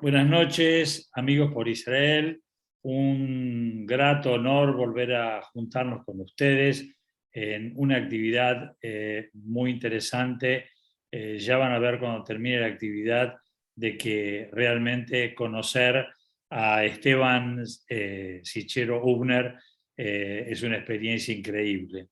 Buenas noches, amigos por Israel. Un grato honor volver a juntarnos con ustedes en una actividad muy interesante. Ya van a ver cuando termine la actividad de que realmente conocer a Esteban Sichero Hübner es una experiencia increíble.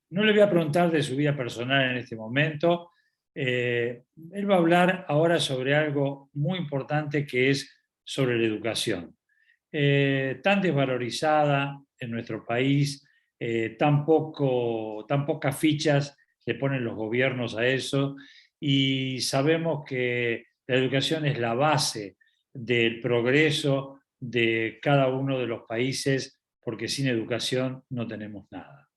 No le voy a preguntar de su vida personal en este momento. Él va a hablar ahora sobre algo muy importante que es sobre la educación. Tan desvalorizada en nuestro país, tan pocas fichas le ponen los gobiernos a eso, y sabemos que la educación es la base del progreso de cada uno de los países, porque sin educación no tenemos nada.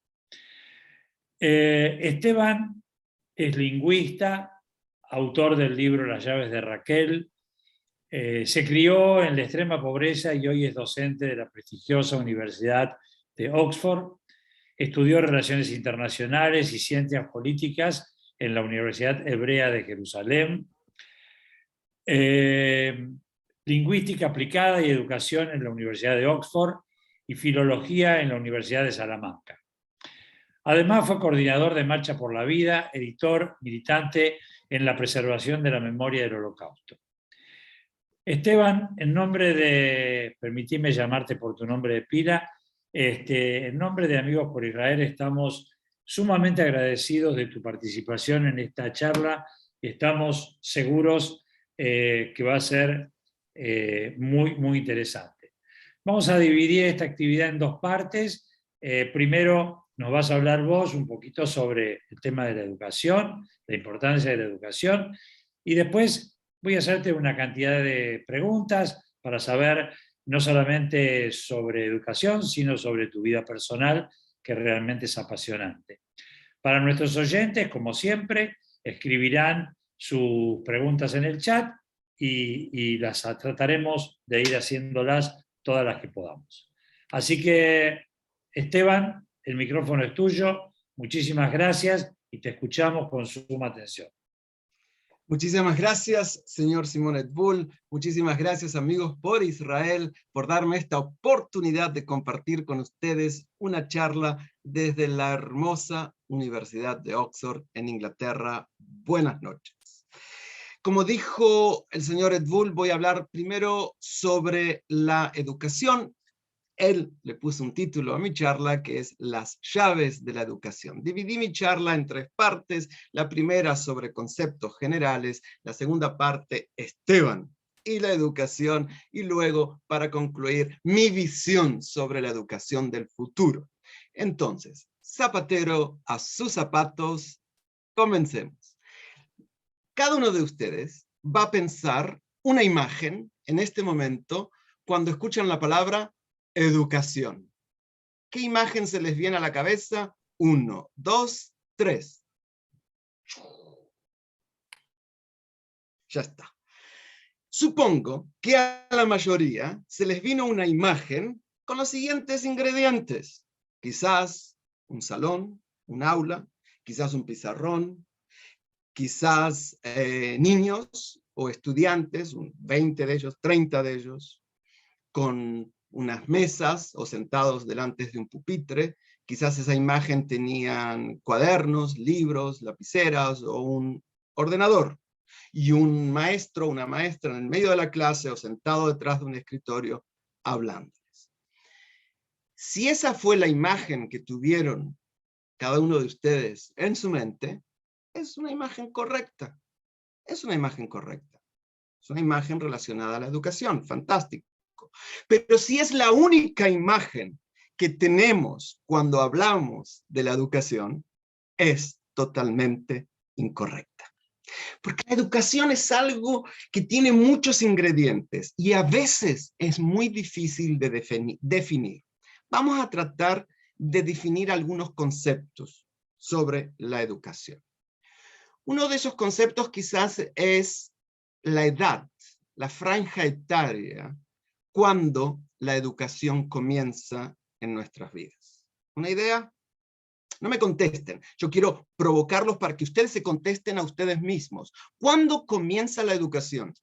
Esteban es lingüista, autor del libro Las llaves de Raquel. Se crió en la extrema pobreza y hoy es docente de la prestigiosa Universidad de Oxford. Estudió Relaciones Internacionales y Ciencias Políticas en la Universidad Hebrea de Jerusalén. Lingüística aplicada y educación en la Universidad de Oxford y filología en la Universidad de Salamanca. Además, fue coordinador de Marcha por la Vida, editor, militante en la preservación de la memoria del Holocausto. Esteban, en nombre de, permitime llamarte por tu nombre de pila, en nombre de Amigos por Israel, estamos sumamente agradecidos de tu participación en esta charla. Estamos seguros que va a ser muy, muy interesante. Vamos a dividir esta actividad en dos partes. Primero nos vas a hablar vos un poquito sobre el tema de la educación, la importancia de la educación, y después voy a hacerte una cantidad de preguntas para saber no solamente sobre educación, sino sobre tu vida personal, que realmente es apasionante. Para nuestros oyentes, como siempre, escribirán sus preguntas en el chat y las trataremos de ir haciéndolas todas las que podamos. Así que, Esteban, el micrófono es tuyo. Muchísimas gracias y te escuchamos con suma atención. Muchísimas gracias, señor Simonet Bull. Muchísimas gracias, amigos por Israel, por darme esta oportunidad de compartir con ustedes una charla desde la hermosa Universidad de Oxford en Inglaterra. Buenas noches. Como dijo el señor Ed Bull, voy a hablar primero sobre la educación. Él le puso un título a mi charla que es Las llaves de la educación. Dividí mi charla en tres partes. La primera sobre conceptos generales, la segunda parte Esteban y la educación, y luego, para concluir, mi visión sobre la educación del futuro. Entonces, zapatero a sus zapatos, comencemos. Cada uno de ustedes va a pensar una imagen en este momento cuando escuchan la palabra educación. ¿Qué imagen se les viene a la cabeza? 1, 2, 3. Ya está. Supongo que a la mayoría se les vino una imagen con los siguientes ingredientes. Quizás un salón, un aula, quizás un pizarrón, quizás niños o estudiantes, 20 de ellos, 30 de ellos, con unas mesas o sentados delante de un pupitre. Quizás esa imagen tenían cuadernos, libros, lapiceras o un ordenador. Y un maestro o una maestra en el medio de la clase o sentado detrás de un escritorio hablándoles. Si esa fue la imagen que tuvieron cada uno de ustedes en su mente, es una imagen correcta. Es una imagen correcta. Es una imagen relacionada a la educación. Fantástico. Pero si es la única imagen que tenemos cuando hablamos de la educación, es totalmente incorrecta. Porque la educación es algo que tiene muchos ingredientes y a veces es muy difícil de definir. Vamos a tratar de definir algunos conceptos sobre la educación. Uno de esos conceptos quizás es la edad, la franja etaria, cuando la educación comienza en nuestras vidas. ¿Una idea? No me contesten. Yo quiero provocarlos para que ustedes se contesten a ustedes mismos. ¿Cuándo comienza la educación?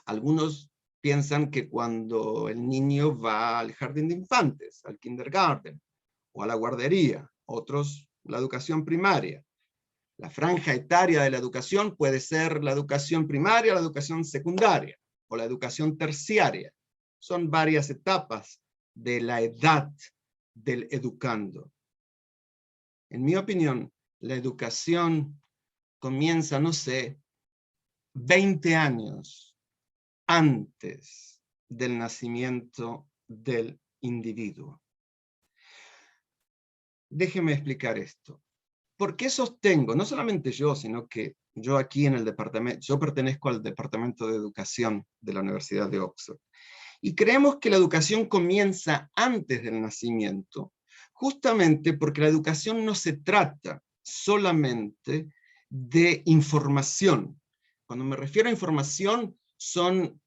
Algunos piensan que cuando el niño va al jardín de infantes, al kindergarten, o a la guardería. Otros, la educación primaria. La franja etaria de la educación puede ser la educación primaria, la educación secundaria, o la educación terciaria. Son varias etapas de la edad del educando. En mi opinión, la educación comienza, no sé, 20 años antes del nacimiento del individuo. Déjeme explicar esto. ¿Por qué sostengo? No solamente yo, sino que yo aquí en el departamento, yo pertenezco al Departamento de Educación de la Universidad de Oxford. Y creemos que la educación comienza antes del nacimiento, justamente porque la educación no se trata solamente de información. Cuando me refiero a información, son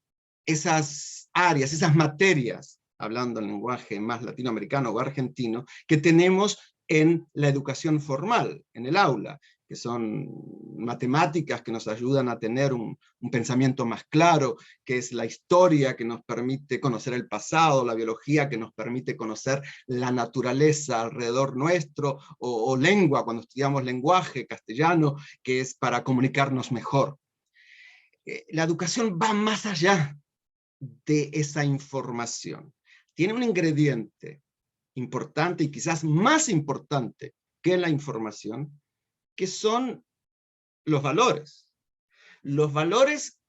esas áreas, esas materias, hablando en lenguaje más latinoamericano o argentino, que tenemos en la educación formal, en el aula, que son matemáticas que nos ayudan a tener un pensamiento más claro, que es la historia que nos permite conocer el pasado, la biología que nos permite conocer la naturaleza alrededor nuestro, o lengua, cuando estudiamos lenguaje castellano, que es para comunicarnos mejor. La educación va más allá de esa información. Tiene un ingrediente importante y quizás más importante que la información, que son los valores. Los valores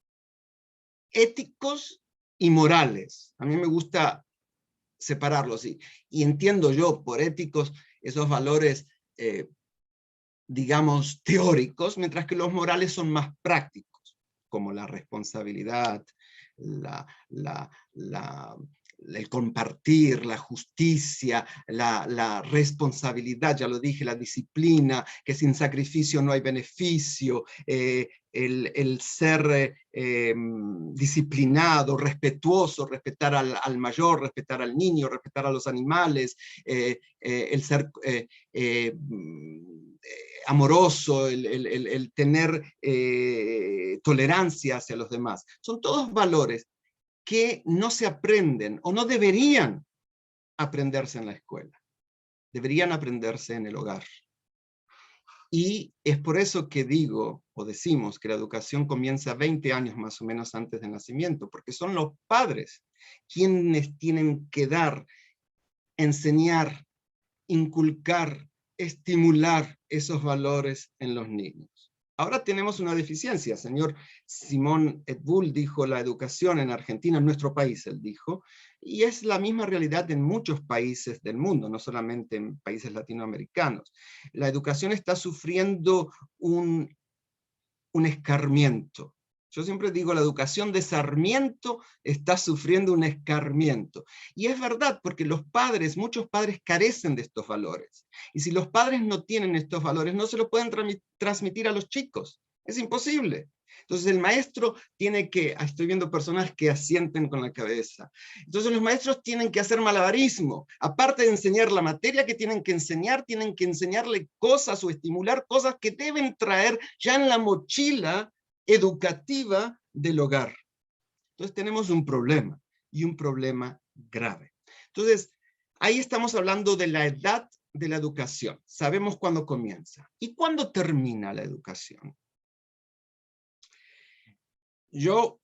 éticos y morales. A mí me gusta separarlos y entiendo yo por éticos esos valores, digamos, teóricos, mientras que los morales son más prácticos, como la responsabilidad, el compartir, la justicia, la responsabilidad, ya lo dije, la disciplina, que sin sacrificio no hay beneficio, el ser disciplinado, respetuoso, respetar al mayor, respetar al niño, respetar a los animales, el ser amoroso, el tener tolerancia hacia los demás. Son todos valores que no se aprenden o no deberían aprenderse en la escuela. Deberían aprenderse en el hogar. Y es por eso que digo o decimos que la educación comienza 20 años más o menos antes del nacimiento, porque son los padres quienes tienen que dar, enseñar, inculcar, estimular esos valores en los niños. Ahora tenemos una deficiencia. Señor Simón et Bull dijo, la educación en Argentina, en nuestro país, él dijo, y es la misma realidad en muchos países del mundo, no solamente en países latinoamericanos. La educación está sufriendo un escarmiento. Yo siempre digo, la educación de Sarmiento está sufriendo un escarmiento. Y es verdad, porque los padres, muchos padres carecen de estos valores. Y si los padres no tienen estos valores, no se los pueden transmitir a los chicos. Es imposible. Entonces el maestro tiene que, estoy viendo personas que asienten con la cabeza. Entonces los maestros tienen que hacer malabarismo. Aparte de enseñar la materia que tienen que enseñarle cosas o estimular cosas que deben traer ya en la mochila educativa del hogar. Entonces tenemos un problema, y un problema grave. Entonces, ahí estamos hablando de la edad de la educación. Sabemos cuándo comienza. ¿Y cuándo termina la educación? Yo,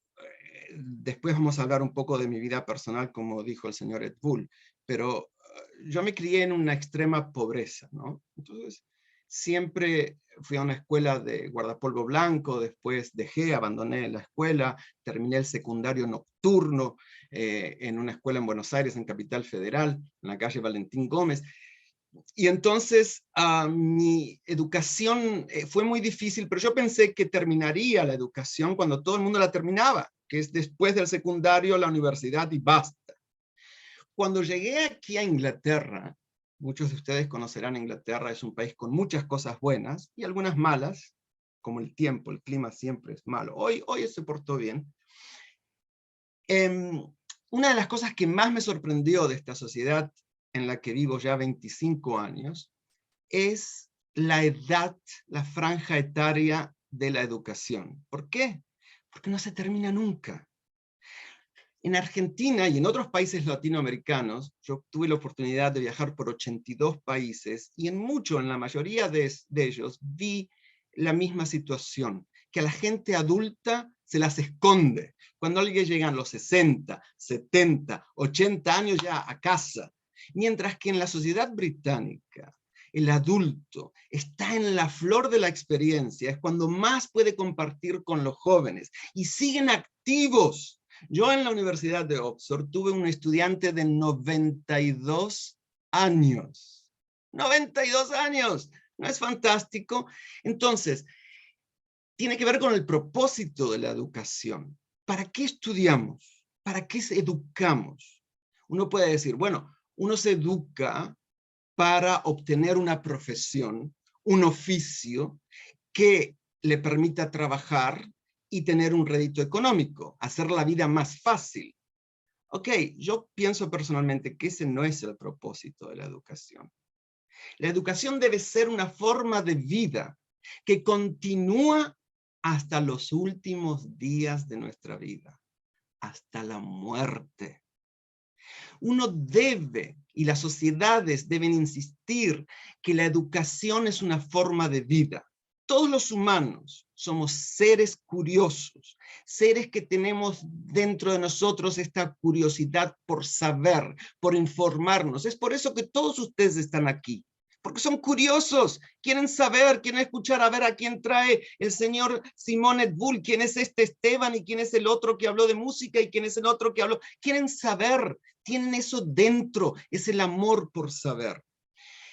después vamos a hablar un poco de mi vida personal, como dijo el señor et Bull, pero yo me crié en una extrema pobreza, ¿no? Entonces, siempre fui a una escuela de guardapolvo blanco, después abandoné la escuela, terminé el secundario nocturno en una escuela en Buenos Aires, en Capital Federal, en la calle Valentín Gómez. Y entonces mi educación fue muy difícil, pero yo pensé que terminaría la educación cuando todo el mundo la terminaba, que es después del secundario, la universidad y basta. Cuando llegué aquí a Inglaterra, muchos de ustedes conocerán Inglaterra, es un país con muchas cosas buenas y algunas malas, como el tiempo, el clima siempre es malo. Hoy se portó bien. Una de las cosas que más me sorprendió de esta sociedad en la que vivo ya 25 años, es la edad, la franja etaria de la educación. ¿Por qué? Porque no se termina nunca. En Argentina y en otros países latinoamericanos, yo tuve la oportunidad de viajar por 82 países y en la mayoría de ellos, vi la misma situación, que a la gente adulta se las esconde. Cuando alguien llega a los 60, 70, 80 años ya a casa, mientras que en la sociedad británica, el adulto está en la flor de la experiencia, es cuando más puede compartir con los jóvenes y siguen activos. Yo en la Universidad de Oxford tuve un estudiante de 92 años. 92 años, ¿no es fantástico? Entonces, tiene que ver con el propósito de la educación. ¿Para qué estudiamos? ¿Para qué educamos? Uno puede decir, bueno, uno se educa para obtener una profesión, un oficio que le permita trabajar y tener un rédito económico, hacer la vida más fácil. Ok, yo pienso personalmente que ese no es el propósito de la educación. La educación debe ser una forma de vida que continúa hasta los últimos días de nuestra vida, hasta la muerte. Uno debe, y las sociedades deben insistir, que la educación es una forma de vida. Todos los humanos somos seres curiosos, seres que tenemos dentro de nosotros esta curiosidad por saber, por informarnos. Es por eso que todos ustedes están aquí, porque son curiosos, quieren saber, quieren escuchar, a ver a quién trae el señor Simón Edbull, quién es este Esteban y quién es el otro que habló de música y quién es el otro que habló. Quieren saber, tienen eso dentro, es el amor por saber.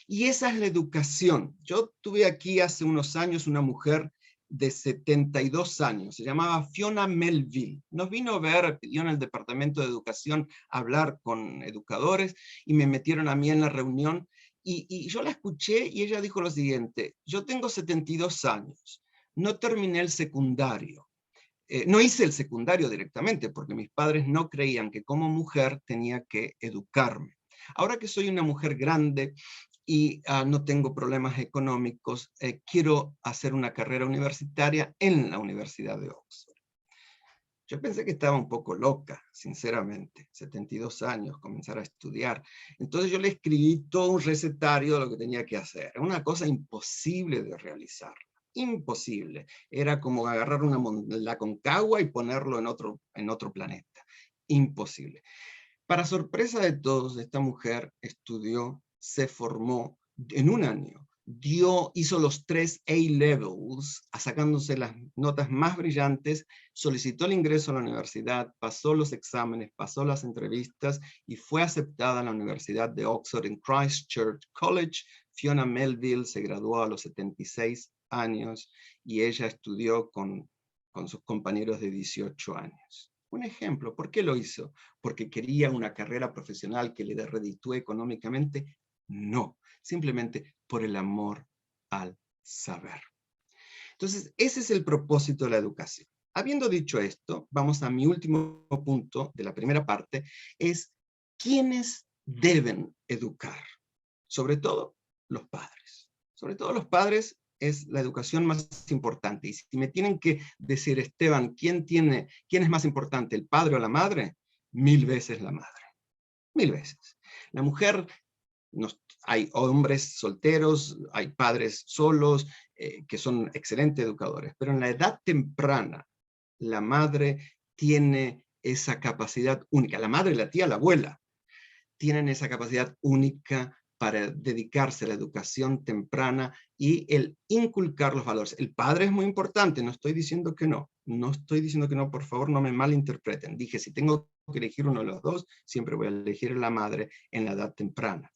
Y esa es la educación. Yo tuve aquí hace unos años una mujer de 72 años, se llamaba Fiona Melville. Nos vino a ver, pidió en el Departamento de Educación hablar con educadores y me metieron a mí en la reunión y yo la escuché y ella dijo lo siguiente: yo tengo 72 años, no terminé el secundario. No hice el secundario directamente porque mis padres no creían que como mujer tenía que educarme. Ahora que soy una mujer grande y no tengo problemas económicos, quiero hacer una carrera universitaria en la Universidad de Oxford. Yo pensé que estaba un poco loca, sinceramente, 72 años, comenzar a estudiar. Entonces yo le escribí todo un recetario de lo que tenía que hacer. Era una cosa imposible de realizar, imposible. Era como agarrar la Concagua y ponerlo en otro planeta. Imposible. Para sorpresa de todos, esta mujer estudió, se formó en un año, hizo los 3 A-levels, sacándose las notas más brillantes, solicitó el ingreso a la universidad, pasó los exámenes, pasó las entrevistas y fue aceptada en la Universidad de Oxford en Christ Church College. Fiona Melville se graduó a los 76 años y ella estudió con sus compañeros de 18 años. Un ejemplo, ¿por qué lo hizo? ¿Porque quería una carrera profesional que le reditúe económicamente? No, simplemente por el amor al saber. Entonces, ese es el propósito de la educación. Habiendo dicho esto, vamos a mi último punto de la primera parte, es ¿quiénes deben educar? Sobre todo los padres. Sobre todo los padres es la educación más importante. Y si me tienen que decir, Esteban, ¿quién es más importante, el padre o la madre? 1000 veces la madre. 1000 veces. La mujer, hay hombres solteros, hay padres solos, que son excelentes educadores, pero en la edad temprana, la madre tiene esa capacidad única. La madre, la tía, la abuela, tienen esa capacidad única para dedicarse a la educación temprana y el inculcar los valores. El padre es muy importante, no estoy diciendo que no. No estoy diciendo que no, por favor, no me malinterpreten. Dije, si tengo que elegir uno de los dos, siempre voy a elegir a la madre en la edad temprana.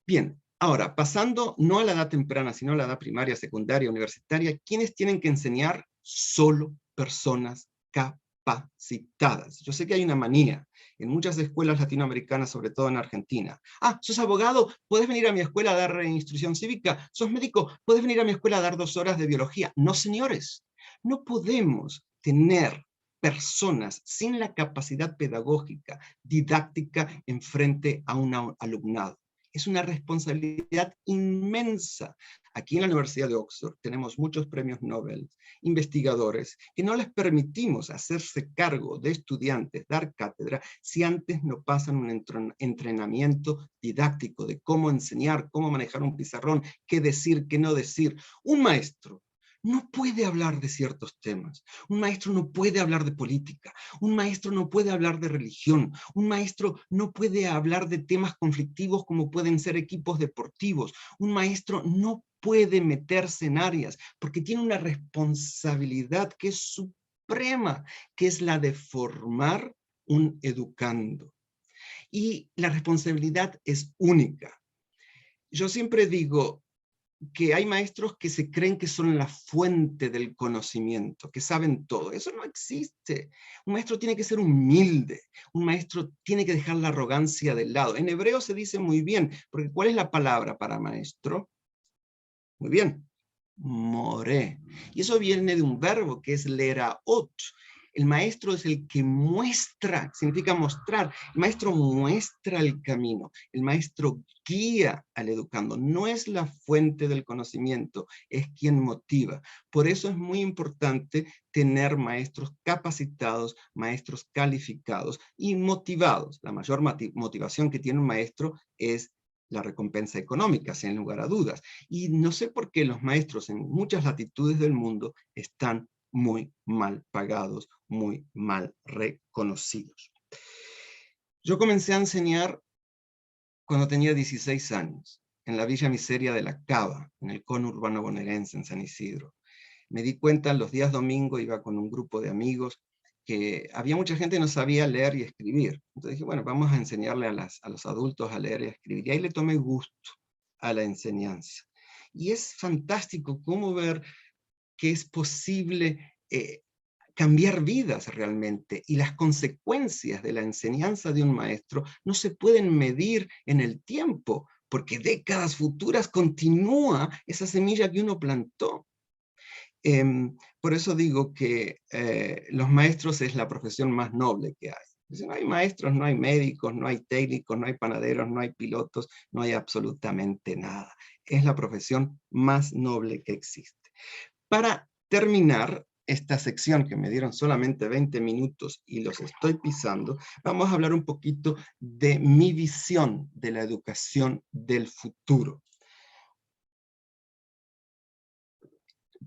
Bien, ahora, pasando no a la edad temprana, sino a la edad primaria, secundaria, universitaria, ¿quiénes tienen que enseñar? Solo personas capacitadas. Yo sé que hay una manía en muchas escuelas latinoamericanas, sobre todo en Argentina. ¿Sos abogado? ¿Puedes venir a mi escuela a dar instrucción cívica? ¿Sos médico? ¿Puedes venir a mi escuela a dar 2 horas de biología? No, señores, no podemos tener personas sin la capacidad pedagógica, didáctica, enfrente a un alumnado. Es una responsabilidad inmensa. Aquí en la Universidad de Oxford tenemos muchos premios Nobel, investigadores, que no les permitimos hacerse cargo de estudiantes, dar cátedra, si antes no pasan un entrenamiento didáctico de cómo enseñar, cómo manejar un pizarrón, qué decir, qué no decir. Un maestro no puede hablar de ciertos temas. Un maestro no puede hablar de política. Un maestro no puede hablar de religión. Un maestro no puede hablar de temas conflictivos como pueden ser equipos deportivos. Un maestro no puede meterse en áreas porque tiene una responsabilidad que es suprema, que es la de formar un educando. Y la responsabilidad es única. Yo siempre digo que hay maestros que se creen que son la fuente del conocimiento, que saben todo. Eso no existe. Un maestro tiene que ser humilde. Un maestro tiene que dejar la arrogancia de lado. En hebreo se dice muy bien, porque ¿cuál es la palabra para maestro? Muy bien, moré. Y eso viene de un verbo que es leraot. El maestro es el que muestra, significa mostrar. El maestro muestra el camino. El maestro guía al educando. No es la fuente del conocimiento, es quien motiva. Por eso es muy importante tener maestros capacitados, maestros calificados y motivados. La mayor motivación que tiene un maestro es la recompensa económica, sin lugar a dudas. Y no sé por qué los maestros en muchas latitudes del mundo están muy mal pagados, muy mal reconocidos. Yo comencé a enseñar cuando tenía 16 años, en la Villa Miseria de la Cava, en el conurbano bonaerense, en San Isidro. Me di cuenta, los días domingo iba con un grupo de amigos, que había mucha gente que no sabía leer y escribir. Entonces dije, bueno, vamos a enseñarle a los adultos a leer y a escribir. Y ahí le tomé gusto a la enseñanza. Y es fantástico cómo ver que es posible cambiar vidas realmente, y las consecuencias de la enseñanza de un maestro no se pueden medir en el tiempo, porque décadas futuras continúa esa semilla que uno plantó. Por eso digo que los maestros es la profesión más noble que hay. Si no hay maestros, no hay médicos, no hay técnicos, no hay panaderos, no hay pilotos, no hay absolutamente nada. Es la profesión más noble que existe. Para terminar esta sección, que me dieron solamente 20 minutos y los estoy pisando, vamos a hablar un poquito de mi visión de la educación del futuro.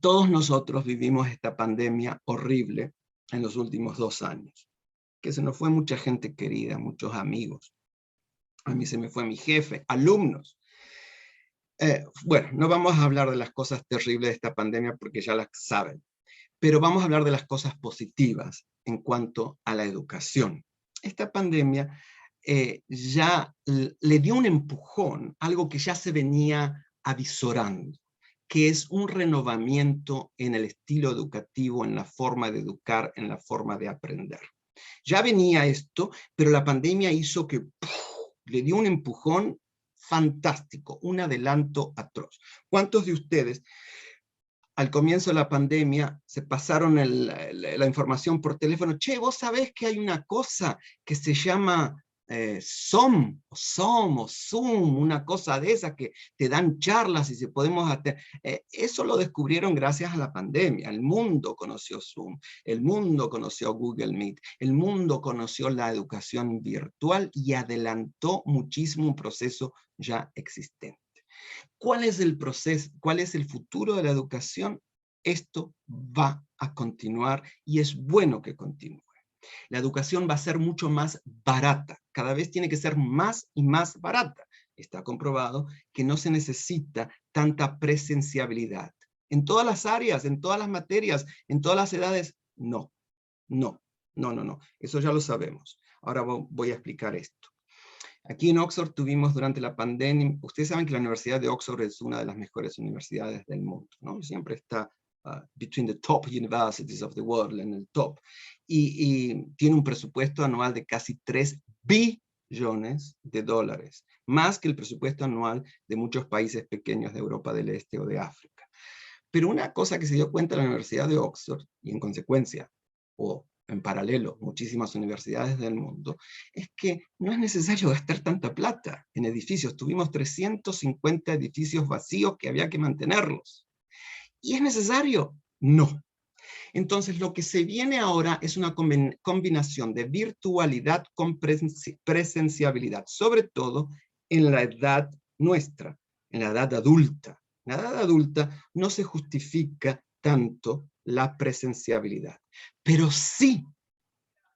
Todos nosotros vivimos esta pandemia horrible en los últimos 2 años, que se nos fue mucha gente querida, muchos amigos. A mí se me fue mi jefe, alumnos. Bueno, no vamos a hablar de las cosas terribles de esta pandemia porque ya las saben, pero vamos a hablar de las cosas positivas en cuanto a la educación. Esta pandemia ya le dio un empujón, algo que ya se venía avisorando, que es un renovamiento en el estilo educativo, en la forma de educar, en la forma de aprender. Ya venía esto, pero la pandemia hizo que le dio un empujón fantástico, un adelanto atroz. ¿Cuántos de ustedes al comienzo de la pandemia se pasaron la información por teléfono? Che, vos sabés que hay una cosa que se llama Zoom, o Zoom, una cosa de esas que te dan charlas y si podemos hacer. Eso lo descubrieron gracias a la pandemia. El mundo conoció Zoom, el mundo conoció Google Meet, el mundo conoció la educación virtual y adelantó muchísimo un proceso ya existente. ¿Cuál es el proceso? ¿Cuál es el futuro de la educación? Esto va a continuar y es bueno que continúe. La educación va a ser mucho más barata. Cada vez tiene que ser más y más barata. Está comprobado que no se necesita tanta presenciabilidad. En todas las áreas, en todas las materias, en todas las edades, no. Eso ya lo sabemos. Ahora voy a explicar esto. Aquí en Oxford tuvimos durante la pandemia, ustedes saben que la Universidad de Oxford es una de las mejores universidades del mundo, ¿no? Siempre está between the top universities of the world, en el top. Y tiene un presupuesto anual de casi 3 billones de dólares, más que el presupuesto anual de muchos países pequeños de Europa del Este o de África. Pero una cosa que se dio cuenta la Universidad de Oxford, y en consecuencia, o en paralelo muchísimas universidades del mundo, es que no es necesario gastar tanta plata en edificios. Tuvimos 350 edificios vacíos que había que mantenerlos. ¿Y es necesario? No. Entonces, lo que se viene ahora es una combinación de virtualidad con presenciabilidad, sobre todo en la edad nuestra, en la edad adulta. En la edad adulta no se justifica tanto la presenciabilidad, pero sí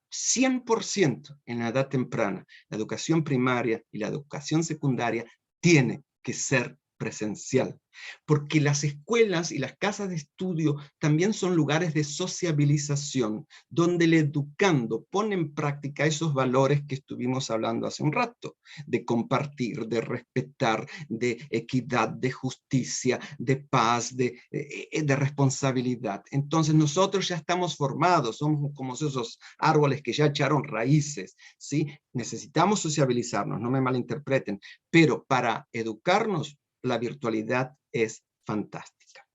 100% en la edad temprana, la educación primaria y la educación secundaria tiene que ser presencial, porque las escuelas y las casas de estudio también son lugares de sociabilización, donde el educando pone en práctica esos valores que estuvimos hablando hace un rato, de compartir, de respetar, de equidad, de justicia, de paz, de responsabilidad. Entonces nosotros ya estamos formados, somos como esos árboles que ya echaron raíces, ¿sí? Necesitamos sociabilizarnos, no me malinterpreten, pero para educarnos la virtualidad es fantástica.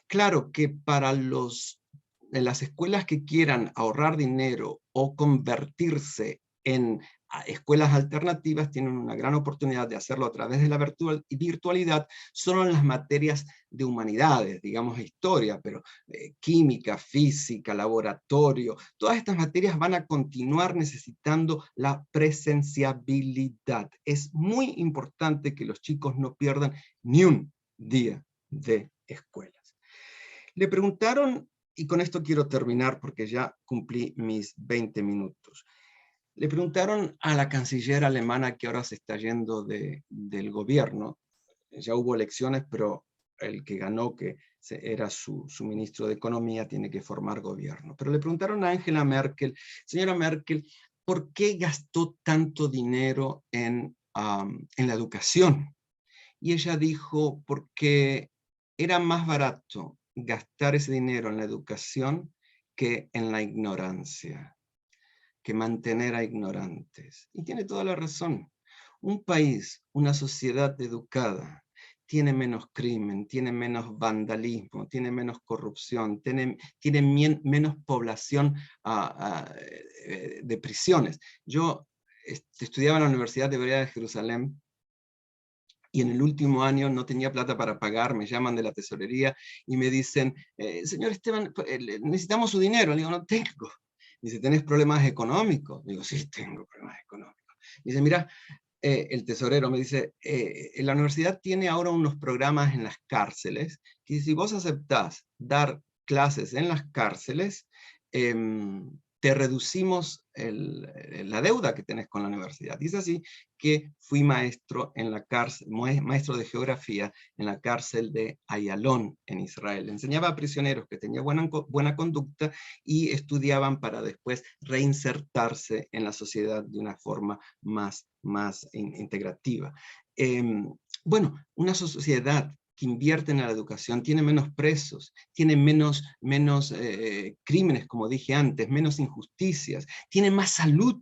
Claro que para las escuelas que quieran ahorrar dinero o convertirse en escuelas alternativas, tienen una gran oportunidad de hacerlo a través de la virtualidad, solo en las materias de humanidades, digamos historia, pero química, física, laboratorio, todas estas materias van a continuar necesitando la presenciabilidad. Es muy importante que los chicos no pierdan ni un día de escuelas. Le preguntaron, y con esto quiero terminar porque ya cumplí mis 20 minutos, le preguntaron a la canciller alemana que ahora se está yendo del gobierno, ya hubo elecciones, pero el que ganó, que era su ministro de Economía, tiene que formar gobierno. Pero le preguntaron a Angela Merkel, señora Merkel, ¿por qué gastó tanto dinero en la educación? Y ella dijo, porque era más barato gastar ese dinero en la educación que en la ignorancia, que mantener a ignorantes. Y tiene toda la razón. Un país, una sociedad educada, tiene menos crimen, tiene menos vandalismo, tiene menos corrupción, tiene menos población de prisiones. Yo estudiaba en la Universidad Hebrea de Jerusalén y en el último año no tenía plata para pagar, me llaman de la tesorería y me dicen, señor Esteban, necesitamos su dinero. Le digo, no tengo. Dice, ¿tenés problemas económicos? Digo, sí, tengo problemas económicos. Dice, mira, el tesorero me dice, la universidad tiene ahora unos programas en las cárceles, que si vos aceptás dar clases en las cárceles, te reducimos la deuda que tenés con la universidad. Y es así que fui maestro en la cárcel, maestro de geografía en la cárcel de Ayalon en Israel. Enseñaba a prisioneros que tenían buena conducta y estudiaban para después reinsertarse en la sociedad de una forma más integrativa. Bueno, una sociedad que invierte en la educación tiene menos presos, tiene menos crímenes, como dije antes, menos injusticias, tiene más salud.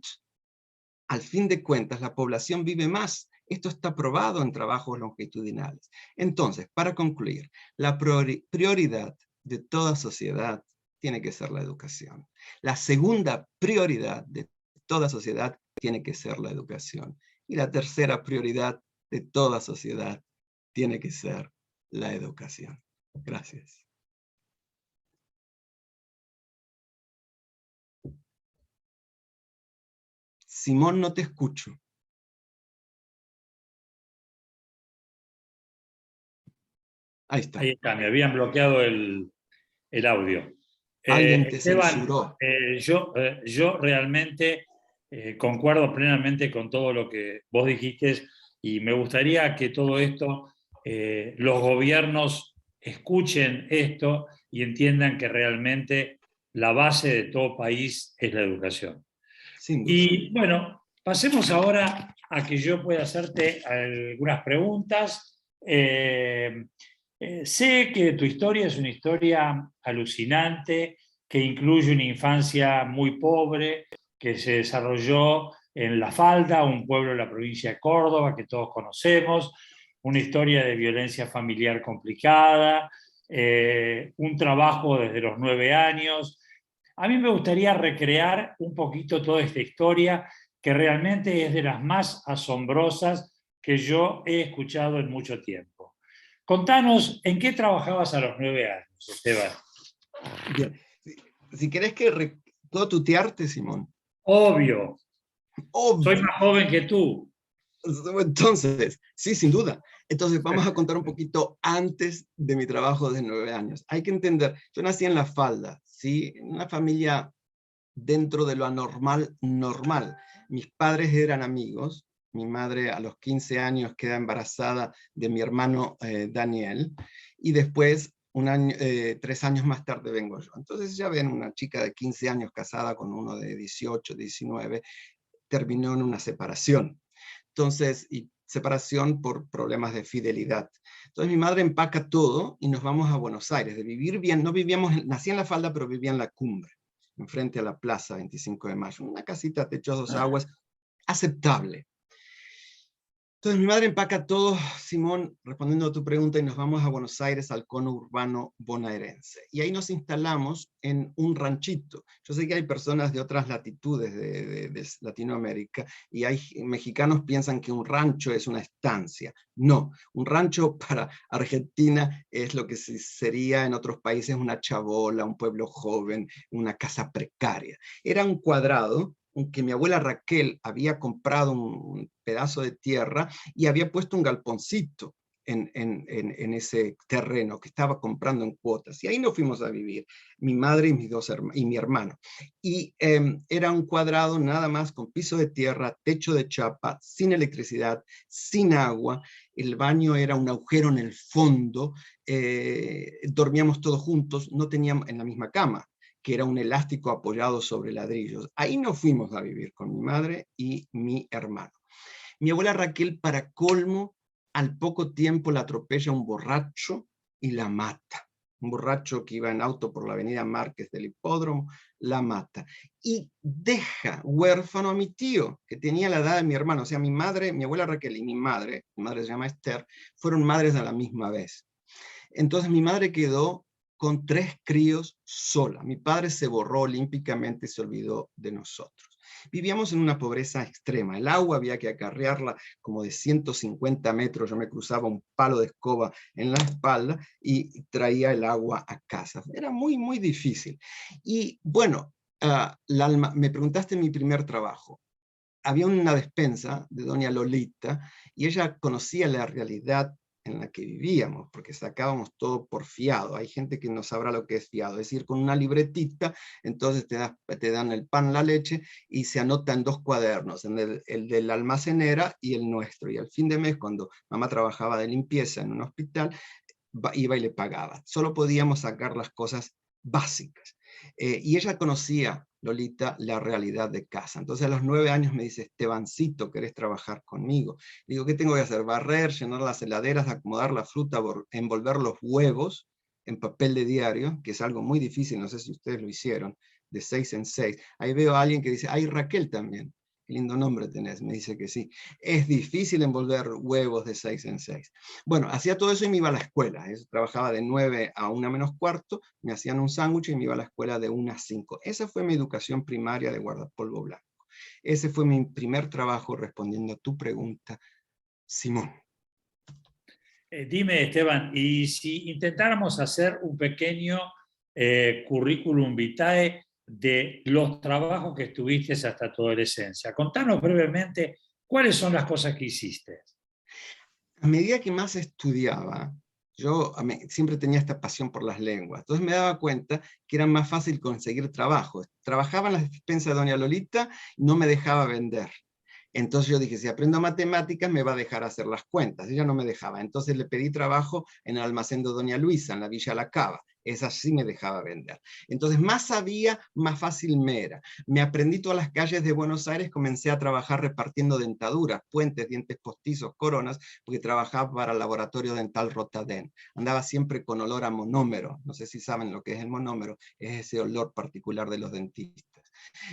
Al fin de cuentas, la población vive más. Esto está probado en trabajos longitudinales. Entonces, para concluir, la prioridad de toda sociedad tiene que ser la educación. La segunda prioridad de toda sociedad tiene que ser la educación. Y la tercera prioridad de toda sociedad tiene que ser la educación. Gracias. Simón, no te escucho. Ahí está. Ahí está, me habían bloqueado el audio. Alguien te Esteban, censuró. yo realmente concuerdo plenamente con todo lo que vos dijiste y me gustaría que todo esto, los gobiernos escuchen esto y entiendan que realmente la base de todo país es la educación. Sin duda. Y bueno, pasemos ahora a que yo pueda hacerte algunas preguntas. Sé que tu historia es una historia alucinante, que incluye una infancia muy pobre, que se desarrolló en La Falda, un pueblo de la provincia de Córdoba que todos conocemos, una historia de violencia familiar complicada, un trabajo desde los 9 años, A mí me gustaría recrear un poquito toda esta historia, que realmente es de las más asombrosas que yo he escuchado en mucho tiempo. Contanos, ¿en qué trabajabas a los 9 años, Esteban? Bien, si querés puedo tutearte, Simón. Obvio, soy Obvio. más joven que tú. Entonces, sí, sin duda. Entonces, vamos a contar un poquito antes de mi trabajo de 9 años. Hay que entender, yo nací en La Falda, ¿sí? En una familia dentro de lo anormal, normal. Mis padres eran amigos. Mi madre a los 15 años queda embarazada de mi hermano Daniel, y después, 3 años más tarde vengo yo. Entonces ya ven, una chica de 15 años casada con uno de 18, 19, terminó en una separación. Entonces, y separación por problemas de fidelidad. Entonces mi madre empaca todo y nos vamos a Buenos Aires, de vivir bien. No vivíamos, nací en La Falda, pero vivía en La Cumbre, enfrente a la Plaza 25 de Mayo, una casita, techo a 2 aguas, aceptable. Entonces mi madre empaca todo, Simón, respondiendo a tu pregunta, y nos vamos a Buenos Aires, al cono urbano bonaerense. Y ahí nos instalamos en un ranchito. Yo sé que hay personas de otras latitudes de Latinoamérica, y hay mexicanos piensan que un rancho es una estancia. No, un rancho para Argentina es lo que sería en otros países una chabola, un pueblo joven, una casa precaria. Era un cuadrado que mi abuela Raquel había comprado un pedazo de tierra y había puesto un galponcito en ese terreno que estaba comprando en cuotas. Y ahí nos fuimos a vivir, mi madre y, y mi hermano. Y era un cuadrado nada más con piso de tierra, techo de chapa, sin electricidad, sin agua. El baño era un agujero en el fondo. Dormíamos todos juntos, no teníamos en la misma cama, que era un elástico apoyado sobre ladrillos. Ahí nos fuimos a vivir con mi madre y mi hermano. Mi abuela Raquel, para colmo, al poco tiempo la atropella un borracho y la mata. Un borracho que iba en auto por la avenida Márquez del Hipódromo, la mata. Y deja huérfano a mi tío, que tenía la edad de mi hermano. O sea, mi madre, mi abuela Raquel y mi madre se llama Esther, fueron madres a la misma vez. Entonces mi madre quedó con 3 críos sola. Mi padre se borró olímpicamente y se olvidó de nosotros. Vivíamos en una pobreza extrema. El agua había que acarrearla como de 150 metros. Yo me cruzaba un palo de escoba en la espalda y traía el agua a casa. Era muy, muy difícil. Y bueno, me preguntaste mi primer trabajo. Había una despensa de doña Lolita y ella conocía la realidad en la que vivíamos, porque sacábamos todo por fiado. Hay gente que no sabrá lo que es fiado, es decir, con una libretita, entonces te dan el pan, la leche, y se anotan 2 cuadernos, el de la almacenera y el nuestro. Y al fin de mes, cuando mamá trabajaba de limpieza en un hospital, iba y le pagaba. Solo podíamos sacar las cosas básicas. Y ella conocía, Lolita, la realidad de casa. Entonces a los 9 años me dice: Estebancito, ¿querés trabajar conmigo? Digo, ¿qué tengo que hacer? Barrer, llenar las heladeras, acomodar la fruta, envolver los huevos en papel de diario, que es algo muy difícil, no sé si ustedes lo hicieron, de 6 en 6. Ahí veo a alguien que dice: ay, Raquel también. Qué lindo nombre tenés, me dice que sí. Es difícil envolver huevos de 6 en 6. Bueno, hacía todo eso y me iba a la escuela. Trabajaba de 9 a 1 menos cuarto, me hacían un sándwich y me iba a la escuela de 1 a 5. Esa fue mi educación primaria de guardapolvo blanco. Ese fue mi primer trabajo, respondiendo a tu pregunta, Simón. Dime, Esteban, y si intentáramos hacer un pequeño currículum vitae de los trabajos que estuviste hasta tu adolescencia. Contanos brevemente cuáles son las cosas que hiciste. A medida que más estudiaba, yo siempre tenía esta pasión por las lenguas. Entonces me daba cuenta que era más fácil conseguir trabajo. Trabajaba en la despensa de doña Lolita y no me dejaba vender. Entonces yo dije, si aprendo matemáticas me va a dejar hacer las cuentas. Ella no me dejaba. Entonces le pedí trabajo en el almacén de doña Luisa, en la Villa La Cava. Esa sí me dejaba vender. Entonces más sabía, más fácil me era. Me aprendí todas las calles de Buenos Aires, comencé a trabajar repartiendo dentaduras, puentes, dientes postizos, coronas, porque trabajaba para el laboratorio dental Rotaden. Andaba siempre con olor a monómero. No sé si saben lo que es el monómero. Es ese olor particular de los dentistas.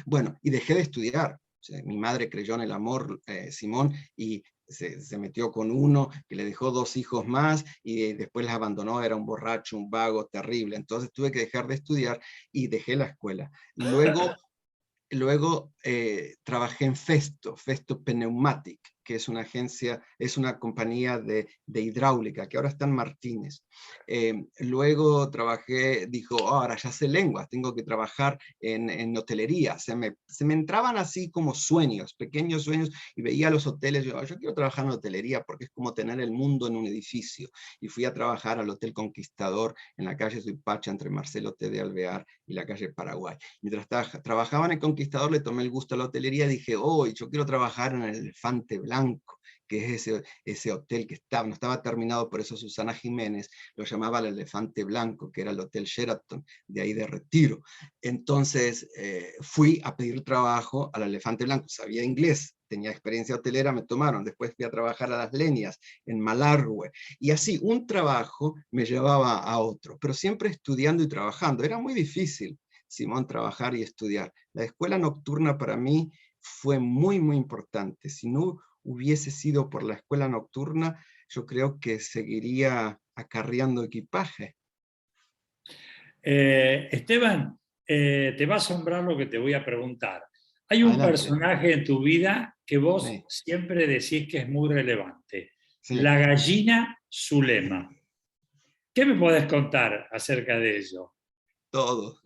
Bueno, y dejé de estudiar. O sea, mi madre creyó en el amor, Simón, y se metió con uno que le dejó 2 hijos más y después les abandonó, era un borracho, un vago terrible. Entonces tuve que dejar de estudiar y dejé la escuela. Luego trabajé en Festo Pneumatic, que es una agencia, es una compañía de hidráulica, que ahora está en Martínez. Luego trabajé, dijo, ahora ya sé lenguas, tengo que trabajar en hotelería. Se me entraban así como sueños, pequeños sueños, y veía los hoteles, yo quiero trabajar en hotelería porque es como tener el mundo en un edificio. Y fui a trabajar al Hotel Conquistador en la calle Suipacha, entre Marcelo T. de Alvear y la calle Paraguay. Mientras trabajaba en el Conquistador, le tomé el gusto a la hotelería y dije, yo quiero trabajar en el Elefante Blanco, que es ese hotel que no estaba terminado, por eso Susana Jiménez lo llamaba el Elefante Blanco, que era el Hotel Sheraton, de ahí de Retiro. Entonces fui a pedir trabajo al Elefante Blanco, sabía inglés, tenía experiencia hotelera, me tomaron, después fui a trabajar a Las Leñas, en Malargüe, y así un trabajo me llevaba a otro, pero siempre estudiando y trabajando. Era muy difícil, Simón, trabajar y estudiar. La escuela nocturna para mí fue muy, muy importante. Si no hubiese sido por la escuela nocturna, yo creo que seguiría acarreando equipaje. Esteban, te va a asombrar lo que te voy a preguntar. Hay un Adelante. personaje en tu vida que vos Sí, siempre decís que es muy relevante, sí, la gallina Zulema. ¿Qué me podés contar acerca de ello? todo.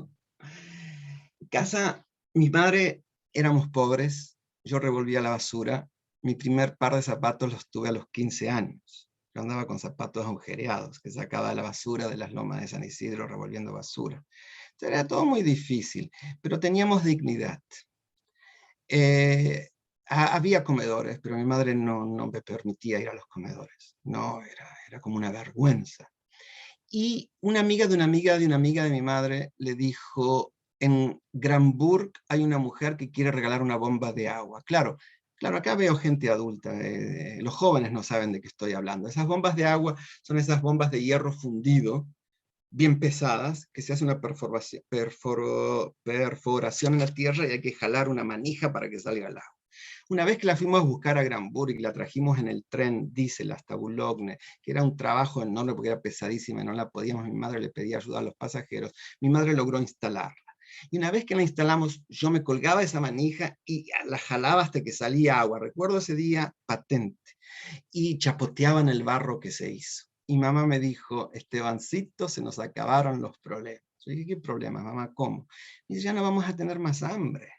En casa, mi madre, éramos pobres, yo revolvía la basura. Mi primer par de zapatos los tuve a los 15 años. Yo andaba con zapatos agujereados, que sacaba de la basura de las lomas de San Isidro revolviendo basura. Entonces, era todo muy difícil, pero teníamos dignidad. Eh, Había comedores, pero mi madre no me permitía ir a los comedores. No, era como una vergüenza. Y una amiga de una amiga de una amiga de mi madre le dijo, en Granburg hay una mujer que quiere regalar una bomba de agua. Claro, claro, acá veo gente adulta, los jóvenes no saben de qué estoy hablando. Esas bombas de agua son esas bombas de hierro fundido, bien pesadas, que se hace una perforación en la tierra y hay que jalar una manija para que salga el agua. Una vez que la fuimos a buscar a Granburg y la trajimos en el tren Diesel hasta Boulogne, que era un trabajo enorme porque era pesadísima y no la podíamos, mi madre le pedía ayuda a los pasajeros, mi madre logró instalarla. Y una vez que la instalamos, yo me colgaba esa manija y la jalaba hasta que salía agua. Recuerdo ese día patente. Y chapoteaba en el barro que se hizo. Y mamá me dijo, Estebancito, se nos acabaron los problemas. Yo dije, ¿qué problemas, mamá? ¿Cómo? Y dice, ya no vamos a tener más hambre.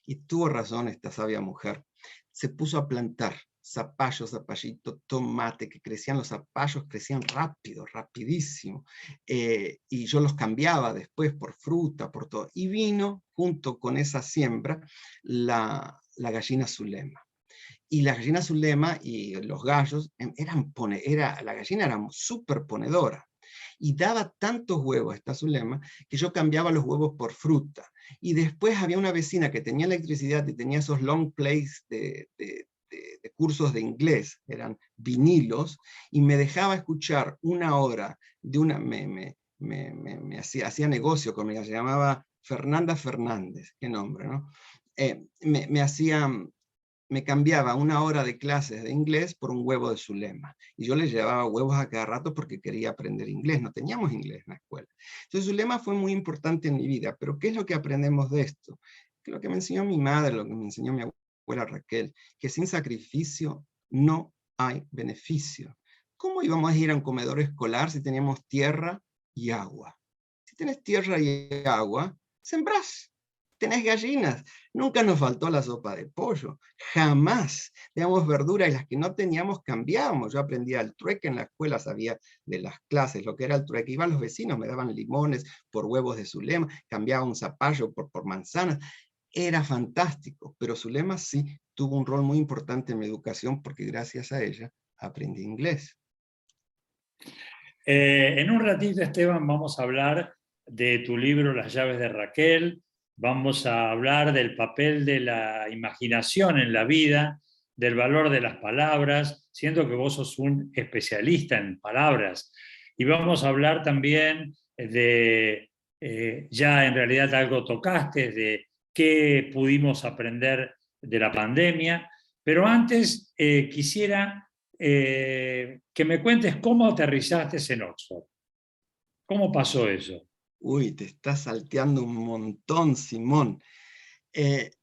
Y tuvo razón esta sabia mujer. Se puso a plantar zapallo, zapallito, tomate, que crecían los zapallos, crecían rápido, rapidísimo. Y yo los cambiaba después por fruta, por todo. Y vino, junto con esa siembra, la gallina Zulema. Y la gallina Zulema y los gallos, la gallina era súper ponedora. Y daba tantos huevos esta Zulema que yo cambiaba los huevos por fruta. Y después había una vecina que tenía electricidad y tenía esos long plays de cursos de inglés, eran vinilos, y me dejaba escuchar una hora de una, hacía negocio conmigo, se llamaba Fernanda Fernández, qué nombre, ¿no? Me cambiaba una hora de clases de inglés por un huevo de Zulema. Y yo le llevaba huevos a cada rato porque quería aprender inglés. No teníamos inglés en la escuela. Entonces Zulema fue muy importante en mi vida. Pero ¿qué es lo que aprendemos de esto? Que lo que me enseñó mi madre, lo que me enseñó mi abuela Raquel, que sin sacrificio no hay beneficio. ¿Cómo íbamos a ir a un comedor escolar si teníamos tierra y agua? Si tienes tierra y agua, sembrás. Tenés gallinas. Nunca nos faltó la sopa de pollo. Jamás. Teníamos verdura y las que no teníamos cambiábamos. Yo aprendía el trueque en la escuela, sabía de las clases lo que era el trueque. Iban los vecinos, me daban limones por huevos de Zulema, cambiaba un zapallo por manzanas. Era fantástico, pero Zulema sí tuvo un rol muy importante en mi educación porque gracias a ella aprendí inglés. En un ratito, Esteban, vamos a hablar de tu libro Las llaves de Raquel, vamos a hablar del papel de la imaginación en la vida, del valor de las palabras, siendo que vos sos un especialista en palabras, y vamos a hablar también de, ya en realidad algo tocaste, de qué pudimos aprender de la pandemia, Pero antes quisiera que me cuentes cómo aterrizaste en Oxford. ¿Cómo pasó eso? Uy, te estás salteando un montón, Simón.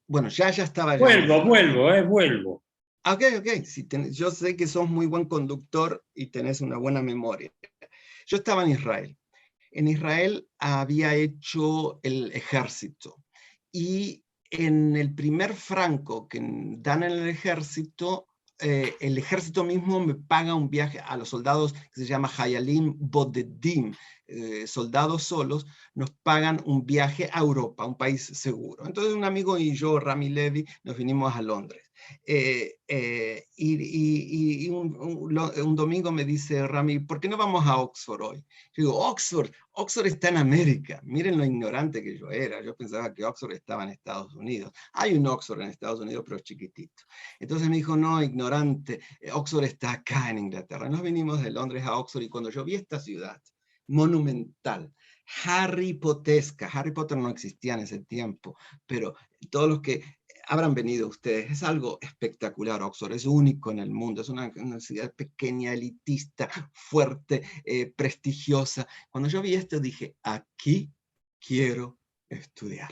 Bueno, ya estaba allá en Vuelvo. Ok, ok. Yo sé que sos muy buen conductor y tenés una buena memoria. Yo estaba en Israel. En Israel había hecho el ejército. Y en el primer franco que dan en el ejército mismo me paga un viaje a los soldados que se llama Hayalim Bodedim, soldados solos, nos pagan un viaje a Europa, a un país seguro. Entonces un amigo y yo, Rami Levy, nos vinimos a Londres. Y un domingo me dice Rami, ¿por qué no vamos a Oxford hoy? Yo digo, Oxford está en América. Miren lo ignorante que yo era. Yo pensaba que Oxford estaba en Estados Unidos. Hay un Oxford en Estados Unidos, pero es chiquitito. Entonces me dijo, no, ignorante, Oxford está acá en Inglaterra. Nos vinimos de Londres a Oxford y cuando yo vi esta ciudad monumental, Harry Potter no existía en ese tiempo, pero todos los que habrán venido ustedes, es algo espectacular. Oxford es único en el mundo, es una ciudad pequeña, elitista, fuerte, prestigiosa. Cuando yo vi esto dije, aquí quiero estudiar.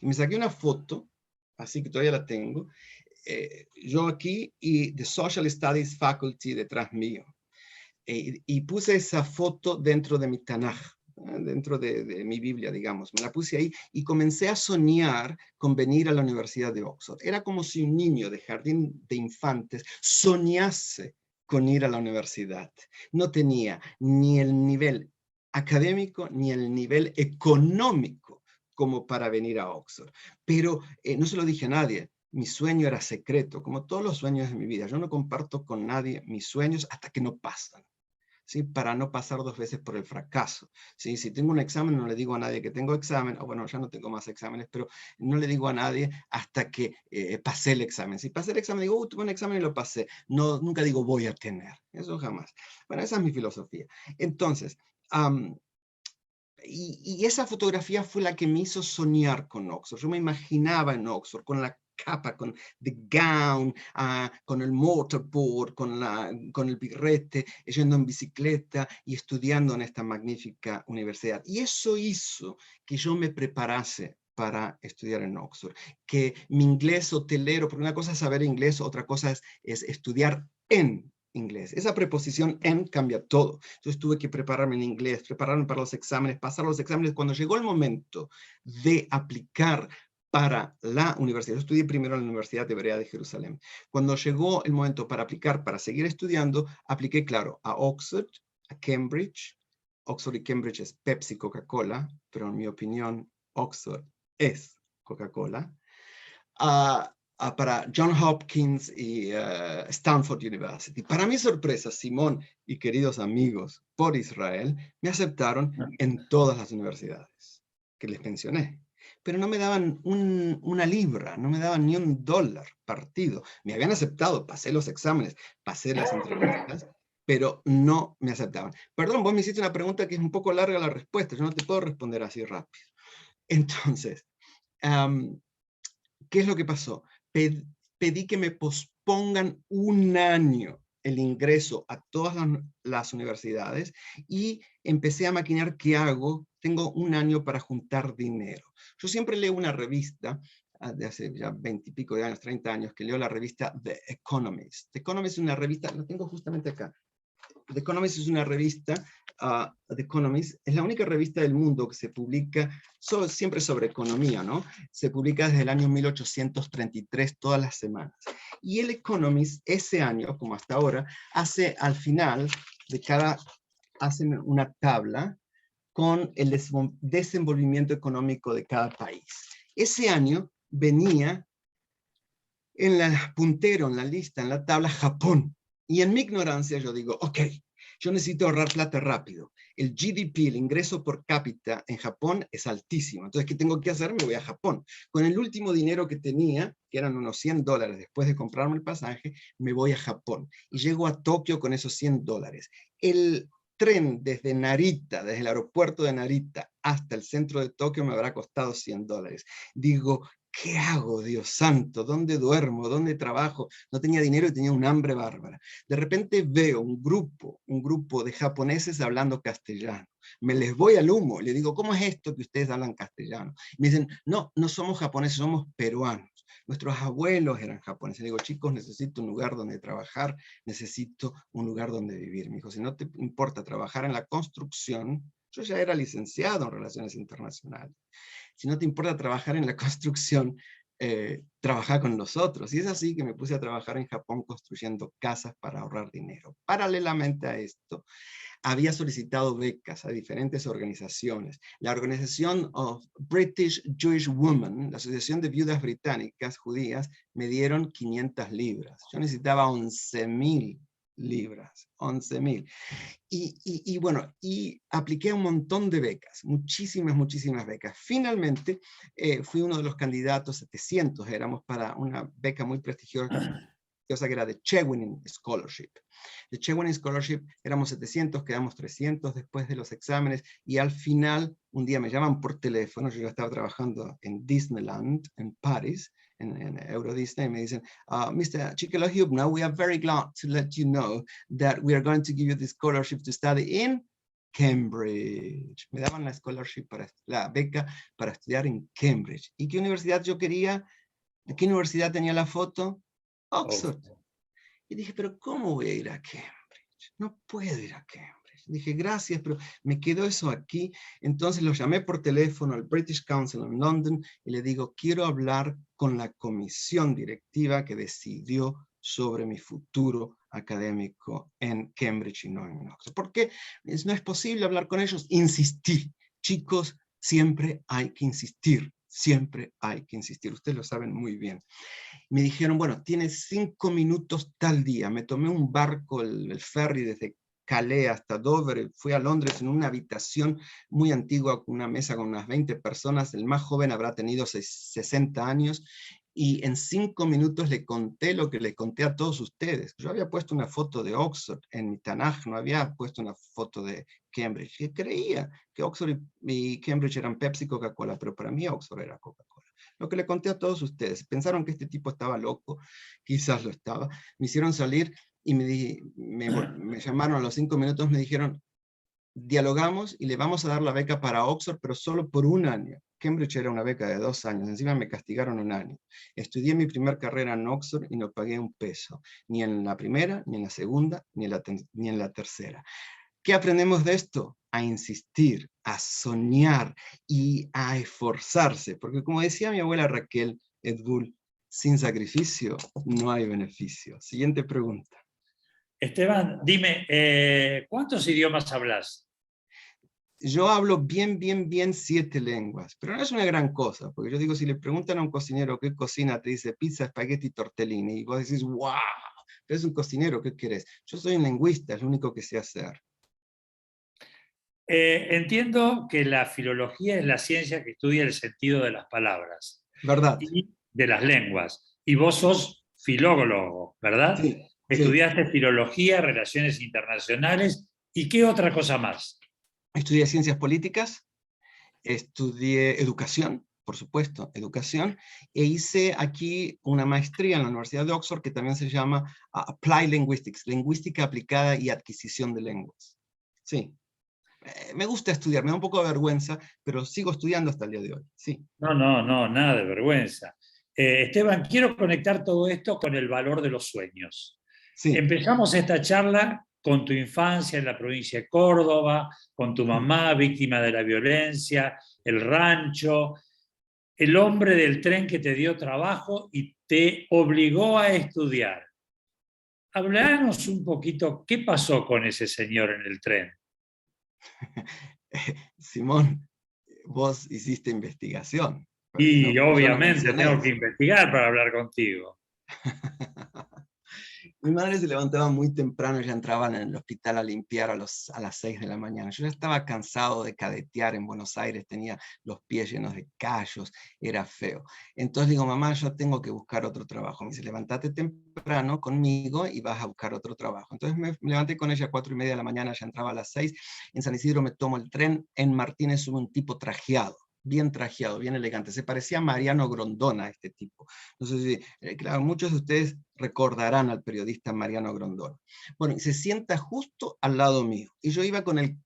Y me saqué una foto, así que todavía la tengo, yo aquí y The Social Studies Faculty detrás mío. Y puse esa foto dentro de mi Tanaj, dentro de mi Biblia, digamos. Me la puse ahí y comencé a soñar con venir a la Universidad de Oxford. Era como si un niño de jardín de infantes soñase con ir a la universidad. No tenía ni el nivel académico ni el nivel económico como para venir a Oxford. Pero no se lo dije a nadie. Mi sueño era secreto, como todos los sueños de mi vida. Yo no comparto con nadie mis sueños hasta que no pasan. ¿Sí? Para no pasar dos veces por el fracaso. ¿Sí? Si tengo un examen, no le digo a nadie que tengo examen, o bueno, ya no tengo más exámenes, pero no le digo a nadie hasta que pasé el examen. Si pasé el examen, digo, tuve un examen y lo pasé. No, nunca digo voy a tener. Eso jamás. Bueno, esa es mi filosofía. Entonces, y esa fotografía fue la que me hizo soñar con Oxford. Yo me imaginaba en Oxford, con la capa, con the gown, con el mortarboard, con el birrete, yendo en bicicleta y estudiando en esta magnífica universidad. Y eso hizo que yo me preparase para estudiar en Oxford, que mi inglés hotelero, porque una cosa es saber inglés, otra cosa es estudiar en inglés. Esa preposición en cambia todo. Entonces tuve que prepararme en inglés, prepararme para los exámenes, pasar los exámenes. Cuando llegó el momento de aplicar para la universidad, yo estudié primero en la Universidad Hebrea de Jerusalén. Cuando llegó el momento para aplicar, para seguir estudiando, apliqué, claro, a Oxford, a Cambridge. Oxford y Cambridge es Pepsi, Coca-Cola, pero en mi opinión, Oxford es Coca-Cola. Para John Hopkins y Stanford University. Para mi sorpresa, Simón y queridos amigos por Israel me aceptaron en todas las universidades que les mencioné. Pero no me daban una libra, no me daban ni $1 partido. Me habían aceptado, pasé los exámenes, pasé las entrevistas, pero no me aceptaban. Perdón, vos me hiciste una pregunta que es un poco larga la respuesta, yo no te puedo responder así rápido. Entonces, ¿qué es lo que pasó? Pedí que me pospongan un año el ingreso a todas las universidades y empecé a maquinar qué hago. Tengo un año para juntar dinero. Yo siempre leo una revista de hace ya 20 y pico de años, 30 años, que leo la revista The Economist. The Economist es una revista, la tengo justamente acá. The Economist es una revista, The Economist es la única revista del mundo que se publica siempre sobre economía, ¿no? Se publica desde el año 1833 todas las semanas. Y el Economist ese año, como hasta ahora, hace al final de hacen una tabla con el desenvolvimiento económico de cada país. Ese año venía en la puntero, en la lista, en la tabla, Japón. Y en mi ignorancia yo digo, ok, yo necesito ahorrar plata rápido. El GDP, el ingreso por cápita en Japón es altísimo. Entonces, ¿qué tengo que hacer? Me voy a Japón. Con el último dinero que tenía, que eran unos $100 después de comprarme el pasaje, me voy a Japón. Y llego a Tokio con esos $100. El tren desde Narita, desde el aeropuerto de Narita hasta el centro de Tokio me habrá costado $100. Digo, ¿qué hago, Dios santo? ¿Dónde duermo? ¿Dónde trabajo? No tenía dinero y tenía un hambre bárbara. De repente veo un grupo de japoneses hablando castellano. Me les voy al humo, le digo, ¿cómo es esto que ustedes hablan castellano? Y me dicen, no, no somos japoneses, somos peruanos. Nuestros abuelos eran japoneses. Le digo, chicos, necesito un lugar donde trabajar, necesito un lugar donde vivir. Me dijo, si no te importa trabajar en la construcción, yo ya era licenciado en Relaciones Internacionales. Si no te importa trabajar en la construcción, trabaja con nosotros. Y es así que me puse a trabajar en Japón construyendo casas para ahorrar dinero. Paralelamente a esto, había solicitado becas a diferentes organizaciones. La Organización of British Jewish Women, la Asociación de Viudas Británicas Judías, me dieron 500 libras. Yo necesitaba 11.000 libras, 11.000. Y bueno, y apliqué un montón de becas, muchísimas becas. Finalmente fui uno de los candidatos, 700 éramos, para una beca muy prestigiosa que era de Chevening Scholarship. De Chevening Scholarship éramos 700, quedamos 300 después de los exámenes, y al final un día me llaman por teléfono, yo ya estaba trabajando en Disneyland, en París, en Euro Disney, y me dicen, Mr. Chikelahubna, we are very glad to let you know that we are going to give you the scholarship to study in Cambridge. Me daban la scholarship, la beca para estudiar en Cambridge. ¿Y qué universidad yo quería? ¿De qué universidad tenía la foto? Oxford. Y dije, pero ¿cómo voy a ir a Cambridge? No puedo ir a Cambridge. Dije, gracias, pero me quedó eso aquí. Entonces lo llamé por teléfono al British Council en London y le digo, quiero hablar con la comisión directiva que decidió sobre mi futuro académico en Cambridge y no en Oxford. Porque no es posible hablar con ellos. Insistí. Chicos, siempre hay que insistir. Siempre hay que insistir. Ustedes lo saben muy bien. Me dijeron, bueno, tienes 5 minutos tal día. Me tomé un barco, el ferry desde Calais hasta Dover, fui a Londres en una habitación muy antigua, con una mesa con unas 20 personas, el más joven habrá tenido 60 años, y en 5 minutos le conté lo que le conté a todos ustedes. Yo había puesto una foto de Oxford en mi Tanaj, no había puesto una foto de Cambridge, y creía que Oxford y Cambridge eran Pepsi y Coca-Cola, pero para mí Oxford era Coca-Cola. Lo que le conté a todos ustedes. Pensaron que este tipo estaba loco, quizás lo estaba. Me hicieron salir y me llamaron a los 5 minutos, me dijeron, dialogamos y le vamos a dar la beca para Oxford, pero solo por un año. Cambridge era una beca de 2 años, encima me castigaron un año. Estudié mi primera carrera en Oxford y no pagué un peso, ni en la primera, ni en la segunda, ni en la tercera. ¿Qué aprendemos de esto? A insistir, a soñar y a esforzarse, porque como decía mi abuela Raquel Edbull, sin sacrificio no hay beneficio. Siguiente pregunta. Esteban, dime, ¿cuántos idiomas hablas? Yo hablo bien 7 lenguas, pero no es una gran cosa, porque yo digo, si le preguntan a un cocinero qué cocina, te dice pizza, espagueti, tortellini, y vos decís, wow, pero es un cocinero, ¿qué querés? Yo soy un lingüista, es lo único que sé hacer. Entiendo que la filología es la ciencia que estudia el sentido de las palabras ¿Verdad? y de las lenguas. Y vos sos filólogo, ¿verdad? Sí, sí. Estudiaste filología, relaciones internacionales y qué otra cosa más. Estudié ciencias políticas, estudié educación, por supuesto, educación, e hice aquí una maestría en la Universidad de Oxford que también se llama Applied Linguistics, lingüística aplicada y adquisición de lenguas. Sí, me gusta estudiar, me da un poco de vergüenza, pero sigo estudiando hasta el día de hoy, sí. No, nada de vergüenza. Esteban, quiero conectar todo esto con el valor de los sueños. Sí. Empezamos esta charla con tu infancia en la provincia de Córdoba, con tu mamá víctima de la violencia, el rancho, el hombre del tren que te dio trabajo y te obligó a estudiar. Hablanos un poquito qué pasó con ese señor en el tren. Simón, vos hiciste investigación. Y No, yo no obviamente mencioné tengo que eso. investigar para hablar contigo. Mi madre se levantaba muy temprano, ya entraban en el hospital a limpiar a las 6 de la mañana. Yo ya estaba cansado de cadetear en Buenos Aires, tenía los pies llenos de callos, era feo. Entonces digo, mamá, yo tengo que buscar otro trabajo. Me dice, levántate temprano conmigo y vas a buscar otro trabajo. Entonces me levanté con ella a 4:30 de la mañana, ya entraba a las 6. En San Isidro me tomo el tren, en Martínez sube un tipo trajeado, bien trajeado, bien elegante. Se parecía a Mariano Grondona, este tipo. No sé si, claro, muchos de ustedes recordarán al periodista Mariano Grondona. Bueno, y se sienta justo al lado mío. Y yo iba con el,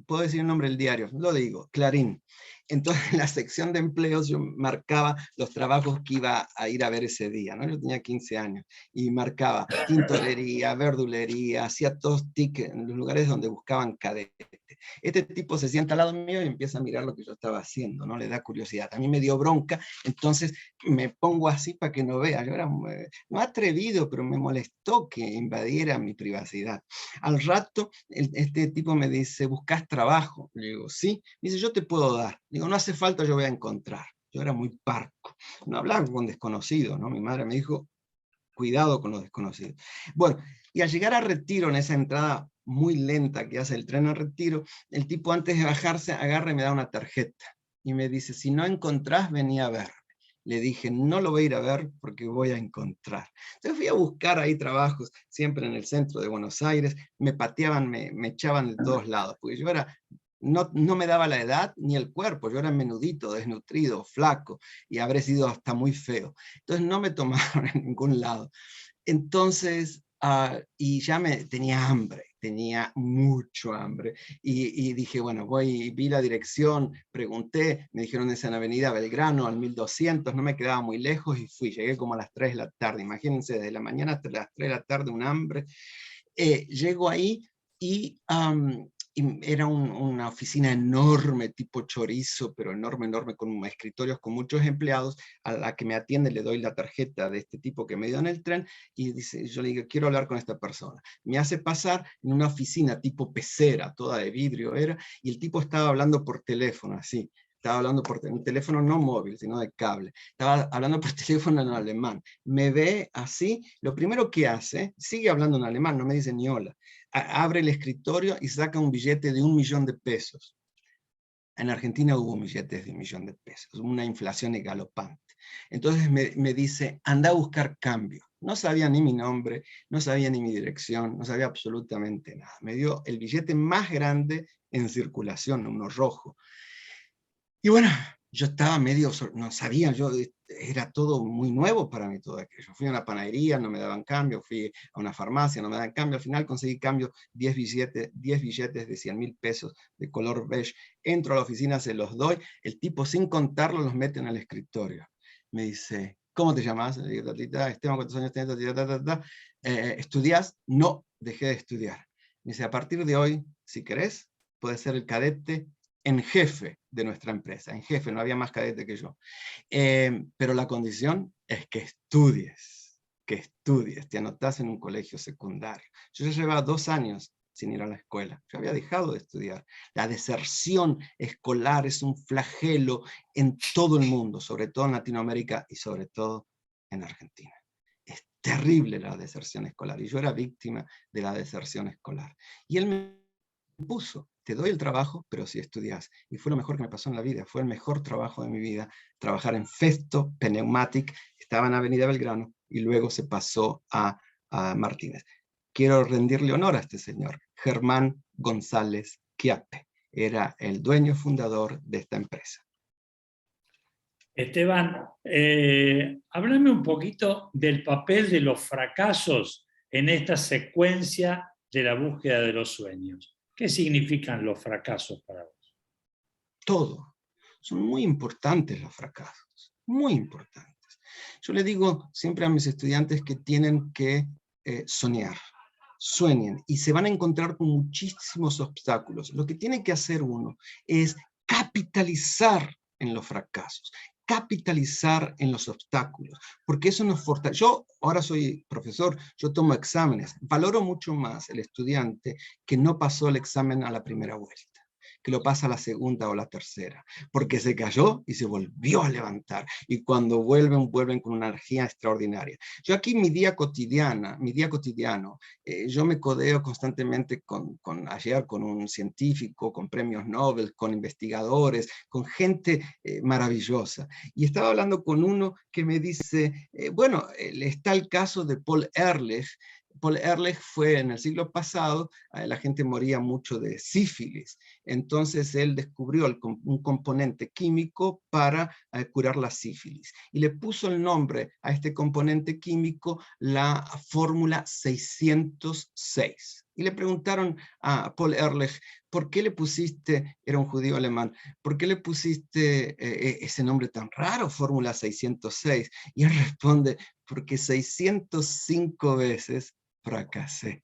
puedo decir el nombre del diario, lo digo, Clarín. Entonces en la sección de empleos yo marcaba los trabajos que iba a ir a ver ese día, ¿no? Yo tenía 15 años y marcaba tintorería, verdulería, hacía todos tickets en los lugares donde buscaban cadete. Este tipo se sienta al lado mío y empieza a mirar lo que yo estaba haciendo, ¿no? Le da curiosidad. A mí me dio bronca, entonces me pongo así para que no vea. Yo era no atrevido, pero me molestó que invadiera mi privacidad. Al rato, este tipo me dice, ¿buscas trabajo? Le digo, sí. Me dice, yo te puedo dar. Digo, no hace falta, yo voy a encontrar. Yo era muy parco. No hablaba con desconocidos, ¿no? Mi madre me dijo, cuidado con los desconocidos. Bueno, y al llegar a Retiro, en esa entrada muy lenta que hace el tren a Retiro, el tipo antes de bajarse agarra y me da una tarjeta. Y me dice, si no encontrás, vení a ver. Le dije, no lo voy a ir a ver porque voy a encontrar. Entonces fui a buscar ahí trabajos, siempre en el centro de Buenos Aires, me pateaban, me echaban de todos lados, porque yo era, no me daba la edad ni el cuerpo, yo era menudito, desnutrido, flaco, y habré sido hasta muy feo. Entonces no me tomaron en ningún lado. Entonces, y ya tenía hambre, tenía mucho hambre, y dije, bueno, vi la dirección, pregunté, me dijeron es en Avenida Belgrano, al 1200, no me quedaba muy lejos, y fui, llegué como a las 3 de la tarde, imagínense, desde la mañana hasta las 3 de la tarde, un hambre. Llego ahí, y era una oficina enorme, tipo chorizo, pero enorme, enorme, con escritorios con muchos empleados. A la que me atiende le doy la tarjeta de este tipo que me dio en el tren, y dice, yo le digo, quiero hablar con esta persona. Me hace pasar en una oficina tipo pecera, toda de vidrio era, y el tipo estaba hablando por teléfono, así. Estaba hablando por un teléfono no móvil, sino de cable. Estaba hablando por teléfono en alemán. Me ve así, lo primero que hace, sigue hablando en alemán, no me dice ni hola. Abre el escritorio y saca un billete de 1.000.000 de pesos. En Argentina hubo billetes de 1.000.000 de pesos, una inflación galopante. Entonces me dice, anda a buscar cambio. No sabía ni mi nombre, no sabía ni mi dirección, no sabía absolutamente nada. Me dio el billete más grande en circulación, uno rojo. Y bueno, yo estaba medio, no sabía, era todo muy nuevo para mí todo aquello. Fui a una panadería, no me daban cambio, fui a una farmacia, no me daban cambio, al final conseguí cambio, 10 billetes de 100.000 pesos de color beige. Entro a la oficina, se los doy, el tipo sin contarlo los mete en el escritorio. Me dice, ¿cómo te llamas? Le digo, Esteban, ¿cuántos años tienes? ¿Estudias? No, dejé de estudiar. Me dice, a partir de hoy, si querés, puedes ser el cadete en jefe de nuestra empresa, en jefe, no había más cadete que yo. Pero la condición es que estudies, te anotás en un colegio secundario. Yo ya llevaba 2 años sin ir a la escuela, yo había dejado de estudiar. La deserción escolar es un flagelo en todo el mundo, sobre todo en Latinoamérica y sobre todo en Argentina. Es terrible la deserción escolar, y yo era víctima de la deserción escolar. Y él me puso, te doy el trabajo, pero si estudias. Y fue lo mejor que me pasó en la vida, fue el mejor trabajo de mi vida, trabajar en Festo Pneumatic, estaba en Avenida Belgrano, y luego se pasó a Martínez. Quiero rendirle honor a este señor, Germán González Chiappe, era el dueño fundador de esta empresa. Esteban, háblame un poquito del papel de los fracasos en esta secuencia de la búsqueda de los sueños. ¿Qué significan los fracasos para vos? Todo. Son muy importantes los fracasos, muy importantes. Yo le digo siempre a mis estudiantes que tienen que soñar. Sueñen y se van a encontrar con muchísimos obstáculos. Lo que tiene que hacer uno es capitalizar en los fracasos, capitalizar en los obstáculos, porque eso nos fortalece. Yo ahora soy profesor, yo tomo exámenes, valoro mucho más el estudiante que no pasó el examen a la primera vuelta, que lo pasa a la segunda o la tercera, porque se cayó y se volvió a levantar, y cuando vuelven con una energía extraordinaria. Yo aquí mi día cotidiano, yo me codeo constantemente ayer con un científico, con premios Nobel, con investigadores, con gente maravillosa, y estaba hablando con uno que me dice, bueno, está el caso de Paul Ehrlich. Paul Ehrlich fue en el siglo pasado, la gente moría mucho de sífilis, entonces él descubrió un componente químico para curar la sífilis, y le puso el nombre a este componente químico la fórmula 606. Y le preguntaron a Paul Ehrlich, ¿por qué le pusiste, era un judío alemán, ¿por qué le pusiste ese nombre tan raro, fórmula 606? Y él responde, porque 605 veces fracasé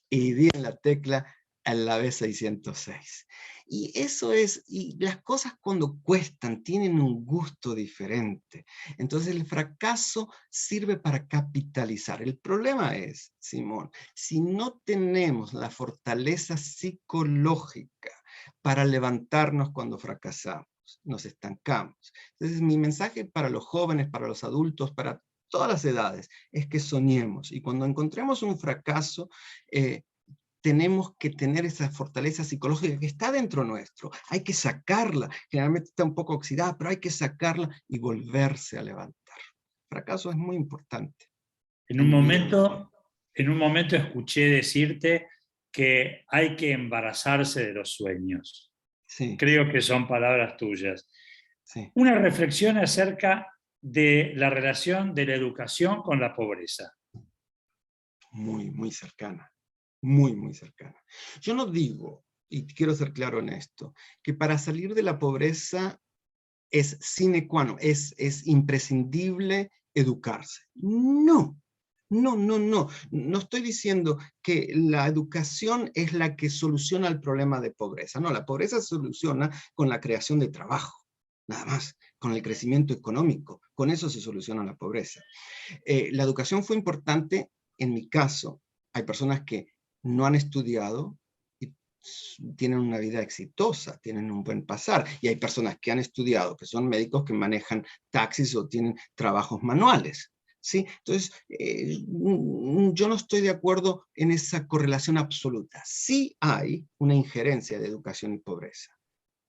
y di en la tecla a la vez 606. Y eso es, y las cosas cuando cuestan tienen un gusto diferente. Entonces el fracaso sirve para capitalizar. El problema es, Simón, si no tenemos la fortaleza psicológica para levantarnos cuando fracasamos, nos estancamos. Entonces mi mensaje para los jóvenes, para los adultos, para todas las edades, es que soñemos. Y cuando encontremos un fracaso, tenemos que tener esa fortaleza psicológica que está dentro nuestro. Hay que sacarla. Generalmente está un poco oxidada, pero hay que sacarla y volverse a levantar. El fracaso es muy importante. En un momento escuché decirte que hay que embarazarse de los sueños. Sí. Creo que son palabras tuyas. Sí. Una reflexión acerca de la relación de la educación con la pobreza. Muy, muy cercana. Muy, muy cercana. Yo no digo, y quiero ser claro en esto, que para salir de la pobreza es sine qua non, es imprescindible educarse. No. No estoy diciendo que la educación es la que soluciona el problema de pobreza. No, la pobreza se soluciona con la creación de trabajo, nada más, con el crecimiento económico. Con eso se soluciona la pobreza. La educación fue importante en mi caso. Hay personas que no han estudiado y tienen una vida exitosa, tienen un buen pasar. Y hay personas que han estudiado, que son médicos que manejan taxis o tienen trabajos manuales. ¿Sí? Entonces, yo no estoy de acuerdo en esa correlación absoluta. Sí hay una injerencia de educación y pobreza.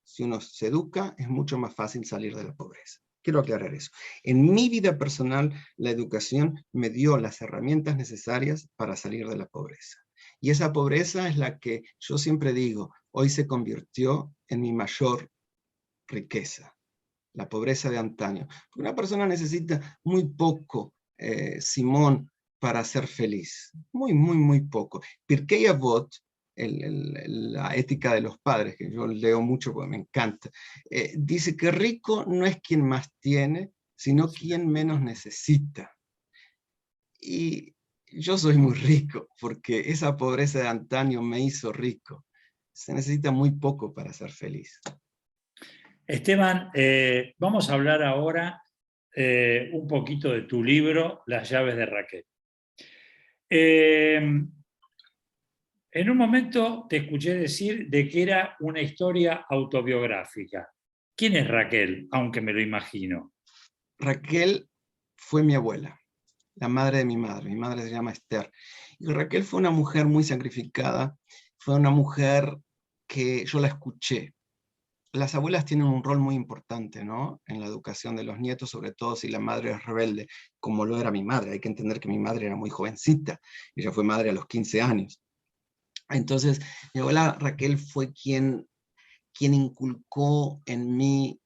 Si uno se educa, es mucho más fácil salir de la pobreza. Quiero aclarar eso. En mi vida personal, la educación me dio las herramientas necesarias para salir de la pobreza. Y esa pobreza es la que yo siempre digo, hoy se convirtió en mi mayor riqueza. La pobreza de antaño. Porque una persona necesita muy poco, Simón, para ser feliz. Muy, muy, muy poco. Pirkei Avot, la ética de los padres, que yo leo mucho porque me encanta, dice que rico no es quien más tiene, sino quien menos necesita. Y yo soy muy rico, porque esa pobreza de antaño me hizo rico. Se necesita muy poco para ser feliz. Esteban, vamos a hablar ahora un poquito de tu libro, Las llaves de Raquel. En un momento te escuché decir de que era una historia autobiográfica. ¿Quién es Raquel? Aunque me lo imagino. Raquel fue mi abuela, la madre de mi madre. Mi madre se llama Esther. Y Raquel fue una mujer muy sacrificada, fue una mujer que yo la escuché. Las abuelas tienen un rol muy importante, ¿no? En la educación de los nietos, sobre todo si la madre es rebelde, como lo era mi madre. Hay que entender que mi madre era muy jovencita. Ella fue madre a los 15 años. Entonces, mi abuela Raquel fue quien inculcó en mí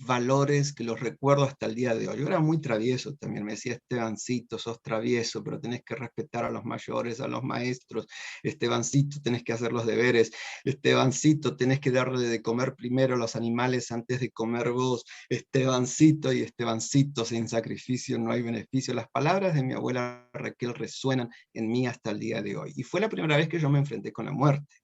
valores que los recuerdo hasta el día de hoy. Yo era muy travieso también, me decía, Estebancito, sos travieso, pero tenés que respetar a los mayores, a los maestros, Estebancito, tenés que hacer los deberes, Estebancito, tenés que darle de comer primero a los animales antes de comer vos, Estebancito, y Estebancito, sin sacrificio no hay beneficio. Las palabras de mi abuela Raquel resuenan en mí hasta el día de hoy. Y fue la primera vez que yo me enfrenté con la muerte.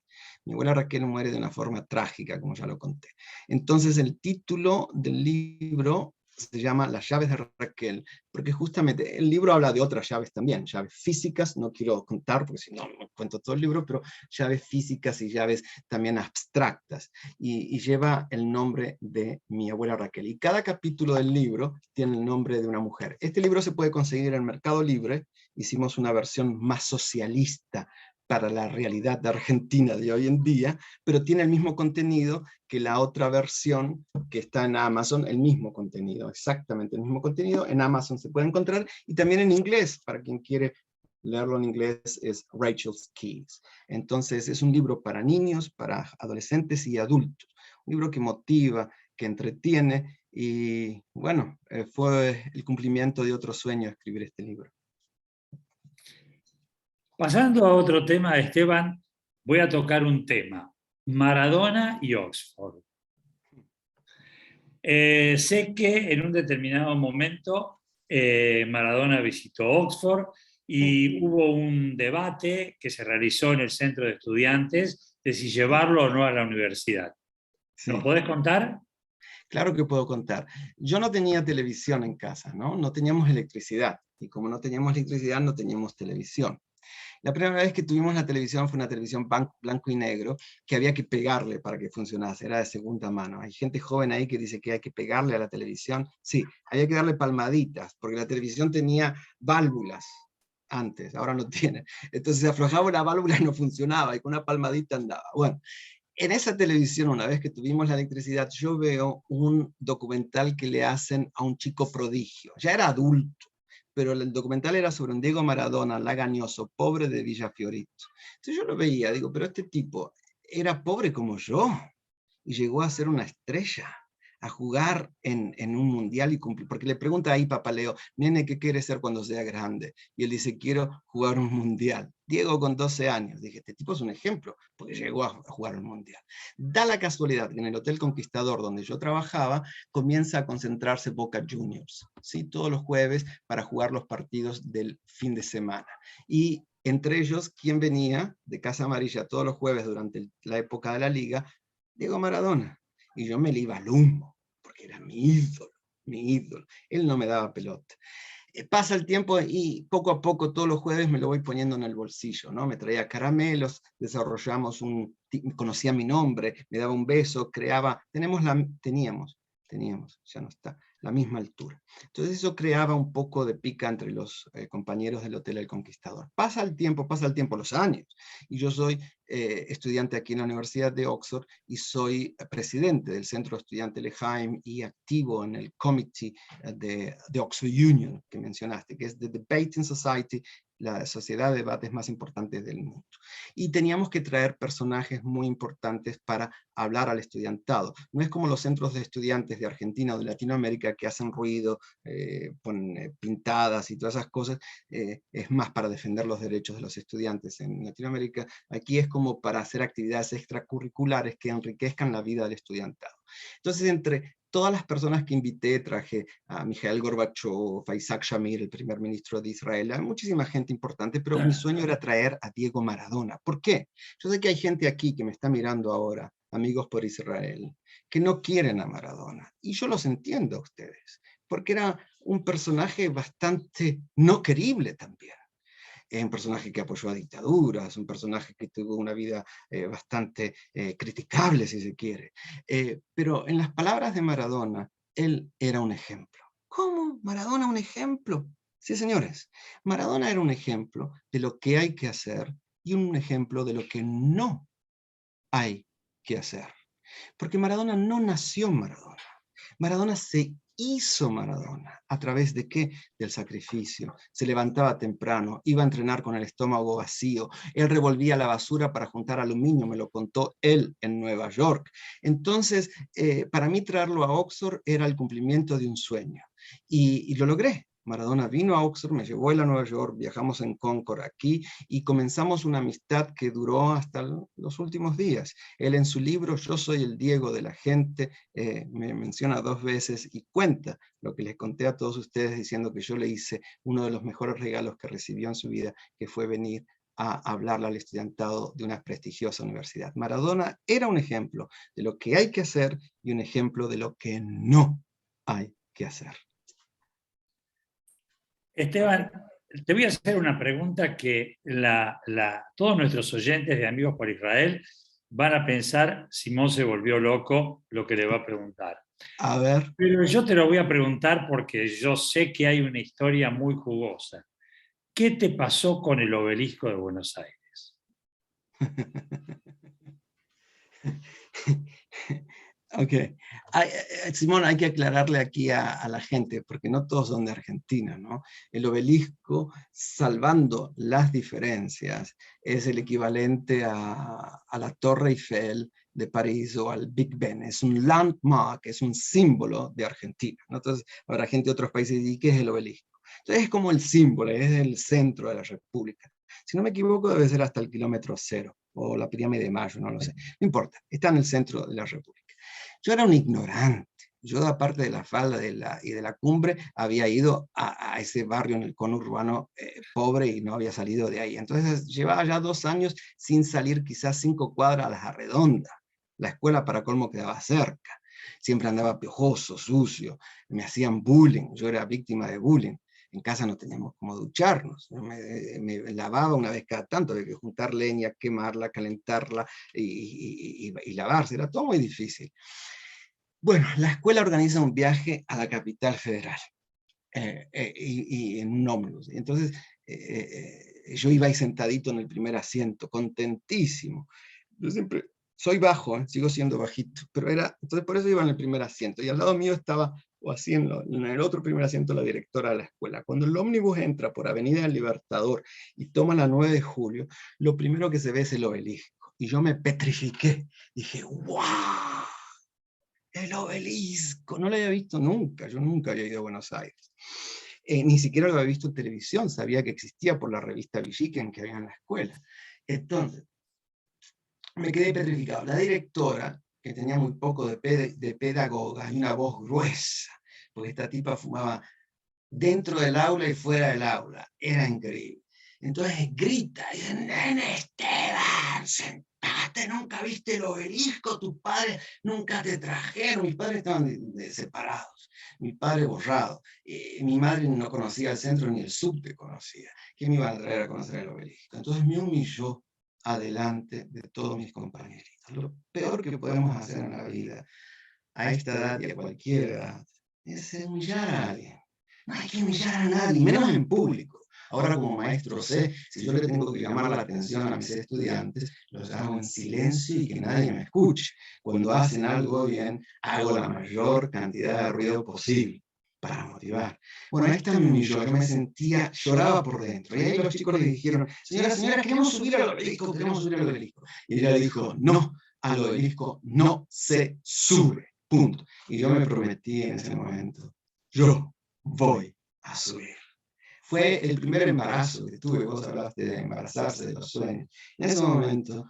Mi abuela Raquel muere de una forma trágica, como ya lo conté. Entonces el título del libro se llama Las llaves de Raquel, porque justamente el libro habla de otras llaves también, llaves físicas, no quiero contar porque si no, no cuento todo el libro, pero llaves físicas y llaves también abstractas, y lleva el nombre de mi abuela Raquel. Y cada capítulo del libro tiene el nombre de una mujer. Este libro se puede conseguir en Mercado Libre, hicimos una versión más socialista, para la realidad de Argentina de hoy en día, pero tiene el mismo contenido que la otra versión que está en Amazon, el mismo contenido, exactamente el mismo contenido, en Amazon se puede encontrar, y también en inglés, para quien quiere leerlo en inglés, es Rachel's Keys. Entonces es un libro para niños, para adolescentes y adultos. Un libro que motiva, que entretiene, y bueno, fue el cumplimiento de otro sueño escribir este libro. Pasando a otro tema, Esteban, voy a tocar un tema, Maradona y Oxford. Sé que en un determinado momento Maradona visitó Oxford y hubo un debate que se realizó en el centro de estudiantes de si llevarlo o no a la universidad. Sí. ¿Nos podés contar? Claro que puedo contar. Yo no tenía televisión en casa, ¿no? No teníamos electricidad. Y como no teníamos electricidad, no teníamos televisión. La primera vez que tuvimos la televisión fue una televisión blanco y negro que había que pegarle para que funcionase, era de segunda mano. Hay gente joven ahí que dice que hay que pegarle a la televisión. Sí, había que darle palmaditas, porque la televisión tenía válvulas antes, ahora no tiene. Entonces se aflojaba una válvula y no funcionaba, y con una palmadita andaba. Bueno, en esa televisión, una vez que tuvimos la electricidad, yo veo un documental que le hacen a un chico prodigio. Ya era adulto, pero el documental era sobre un Diego Maradona, lagañoso, pobre de Villa Fiorito. Entonces yo lo veía, digo, pero este tipo era pobre como yo, y llegó a ser una estrella, a jugar en un mundial y cumplir, porque le pregunta ahí Papá Leo, nene, ¿qué quiere ser cuando sea grande? Y él dice, quiero jugar un mundial. Diego con 12 años, dije, este tipo es un ejemplo, porque llegó a jugar un mundial. Da la casualidad que en el Hotel Conquistador, donde yo trabajaba, comienza a concentrarse Boca Juniors, ¿sí? Todos los jueves para jugar los partidos del fin de semana. Y entre ellos, ¿quién venía de Casa Amarilla todos los jueves durante la época de la liga? Diego Maradona. Y yo me le iba al humo, porque era mi ídolo, mi ídolo. Él no me daba pelota. Pasa el tiempo y poco a poco todos los jueves me lo voy poniendo en el bolsillo, ¿no? Me traía caramelos, desarrollamos conocía mi nombre, me daba un beso, creaba, teníamos, ya no está, la misma altura. Entonces eso creaba un poco de pica entre los compañeros del Hotel El Conquistador. Pasa el tiempo, los años, y yo soy estudiante aquí en la Universidad de Oxford y soy presidente del Centro Estudiante Lehaim y activo en el committee de Oxford Union que mencionaste, que es The Debating Society, la sociedad de debates más importantes del mundo. Y teníamos que traer personajes muy importantes para hablar al estudiantado. No es como los centros de estudiantes de Argentina o de Latinoamérica que hacen ruido, ponen pintadas y todas esas cosas, es más para defender los derechos de los estudiantes. En Latinoamérica, aquí es como para hacer actividades extracurriculares que enriquezcan la vida del estudiantado. Entonces, entre todas las personas que invité, traje a Mikhail Gorbachev, a Isaac Shamir, el primer ministro de Israel, a muchísima gente importante, pero mi sueño era traer a Diego Maradona. ¿Por qué? Yo sé que hay gente aquí que me está mirando ahora, amigos por Israel, que no quieren a Maradona. Y yo los entiendo a ustedes, porque era un personaje bastante no querible también. Es un personaje que apoyó a dictaduras, un personaje que tuvo una vida bastante criticable, si se quiere. Pero en las palabras de Maradona, él era un ejemplo. ¿Cómo? ¿Maradona un ejemplo? Sí, señores. Maradona era un ejemplo de lo que hay que hacer y un ejemplo de lo que no hay que hacer. Porque Maradona no nació Maradona. Maradona se hizo Maradona. ¿A través de qué? Del sacrificio. Se levantaba temprano, iba a entrenar con el estómago vacío, él revolvía la basura para juntar aluminio, me lo contó él en Nueva York. Entonces, para mí traerlo a Oxford era el cumplimiento de un sueño. Y lo logré. Maradona vino a Oxford, me llevó él a Nueva York, viajamos en Concord aquí y comenzamos una amistad que duró hasta los últimos días. Él en su libro Yo soy el Diego de la gente me menciona 2 veces y cuenta lo que les conté a todos ustedes diciendo que yo le hice uno de los mejores regalos que recibió en su vida, que fue venir a hablarle al estudiantado de una prestigiosa universidad. Maradona era un ejemplo de lo que hay que hacer y un ejemplo de lo que no hay que hacer. Esteban, te voy a hacer una pregunta que todos nuestros oyentes de Amigos por Israel van a pensar, Simón se volvió loco, lo que le va a preguntar. A ver. Pero yo te lo voy a preguntar porque yo sé que hay una historia muy jugosa. ¿Qué te pasó con el obelisco de Buenos Aires? Ok, Simón, hay que aclararle aquí a la gente, porque no todos son de Argentina, ¿no? El obelisco, salvando las diferencias, es el equivalente a la Torre Eiffel de París o al Big Ben. Es un landmark, es un símbolo de Argentina, ¿no? Entonces, habrá gente de otros países y ¿qué es el obelisco? Entonces es como el símbolo, es el centro de la República. Si no me equivoco, debe ser hasta el kilómetro cero, o la pirámide de Mayo, no lo sé. No importa, está en el centro de la República. Yo era un ignorante. Yo, aparte de la falda y de la cumbre, había ido a ese barrio en el conurbano pobre y no había salido de ahí. Entonces llevaba ya 2 años sin salir quizás 5 cuadras a la redonda. La escuela para colmo quedaba cerca. Siempre andaba piojoso, sucio. Me hacían bullying. Yo era víctima de bullying. En casa no teníamos cómo ducharnos. Me lavaba una vez cada tanto, había que juntar leña, quemarla, calentarla y lavarse. Era todo muy difícil. Bueno, la escuela organiza un viaje a la capital federal y en un ómnibus. Entonces, yo iba ahí sentadito en el primer asiento, contentísimo. Yo siempre soy bajo, sigo siendo bajito, pero entonces por eso iba en el primer asiento. Y al lado mío estaba, o así en el otro primer asiento, la directora de la escuela. Cuando el ómnibus entra por Avenida del Libertador y toma la 9 de julio, lo primero que se ve es el obelisco. Y yo me petrifiqué. Dije, ¡wow! El obelisco, no lo había visto nunca, yo nunca había ido a Buenos Aires. Ni siquiera lo había visto en televisión, sabía que existía por la revista Villiquen que había en la escuela. Entonces, me quedé petrificado. La directora, que tenía muy poco de pedagoga y una voz gruesa, porque esta tipa fumaba dentro del aula y fuera del aula, era increíble. Entonces grita, y dice, nene Esteban, sentate, nunca viste el obelisco, tus padres nunca te trajeron, mis padres estaban separados, mi padre borrado, mi madre no conocía el centro ni el subte conocía, ¿qué me iba a traer a conocer el obelisco? Entonces me humilló adelante de todos mis compañeritos. Lo peor que podemos hacer en la vida, a esta edad y a cualquier edad, es humillar a alguien. No hay que humillar a nadie, menos en público. Ahora como maestro sé, si yo le tengo que llamar la atención a mis estudiantes, los hago en silencio y que nadie me escuche. Cuando hacen algo bien, hago la mayor cantidad de ruido posible para motivar. Bueno, esta me humilló, yo me sentía, lloraba por dentro. Y ahí los chicos le dijeron, señora, queremos subir al obelisco, queremos subir al obelisco. Y ella dijo, no, al obelisco no se sube, punto. Y yo me prometí en ese momento, yo voy a subir. Fue el primer embarazo que tuve, vos hablaste de embarazarse, de los sueños. En ese momento,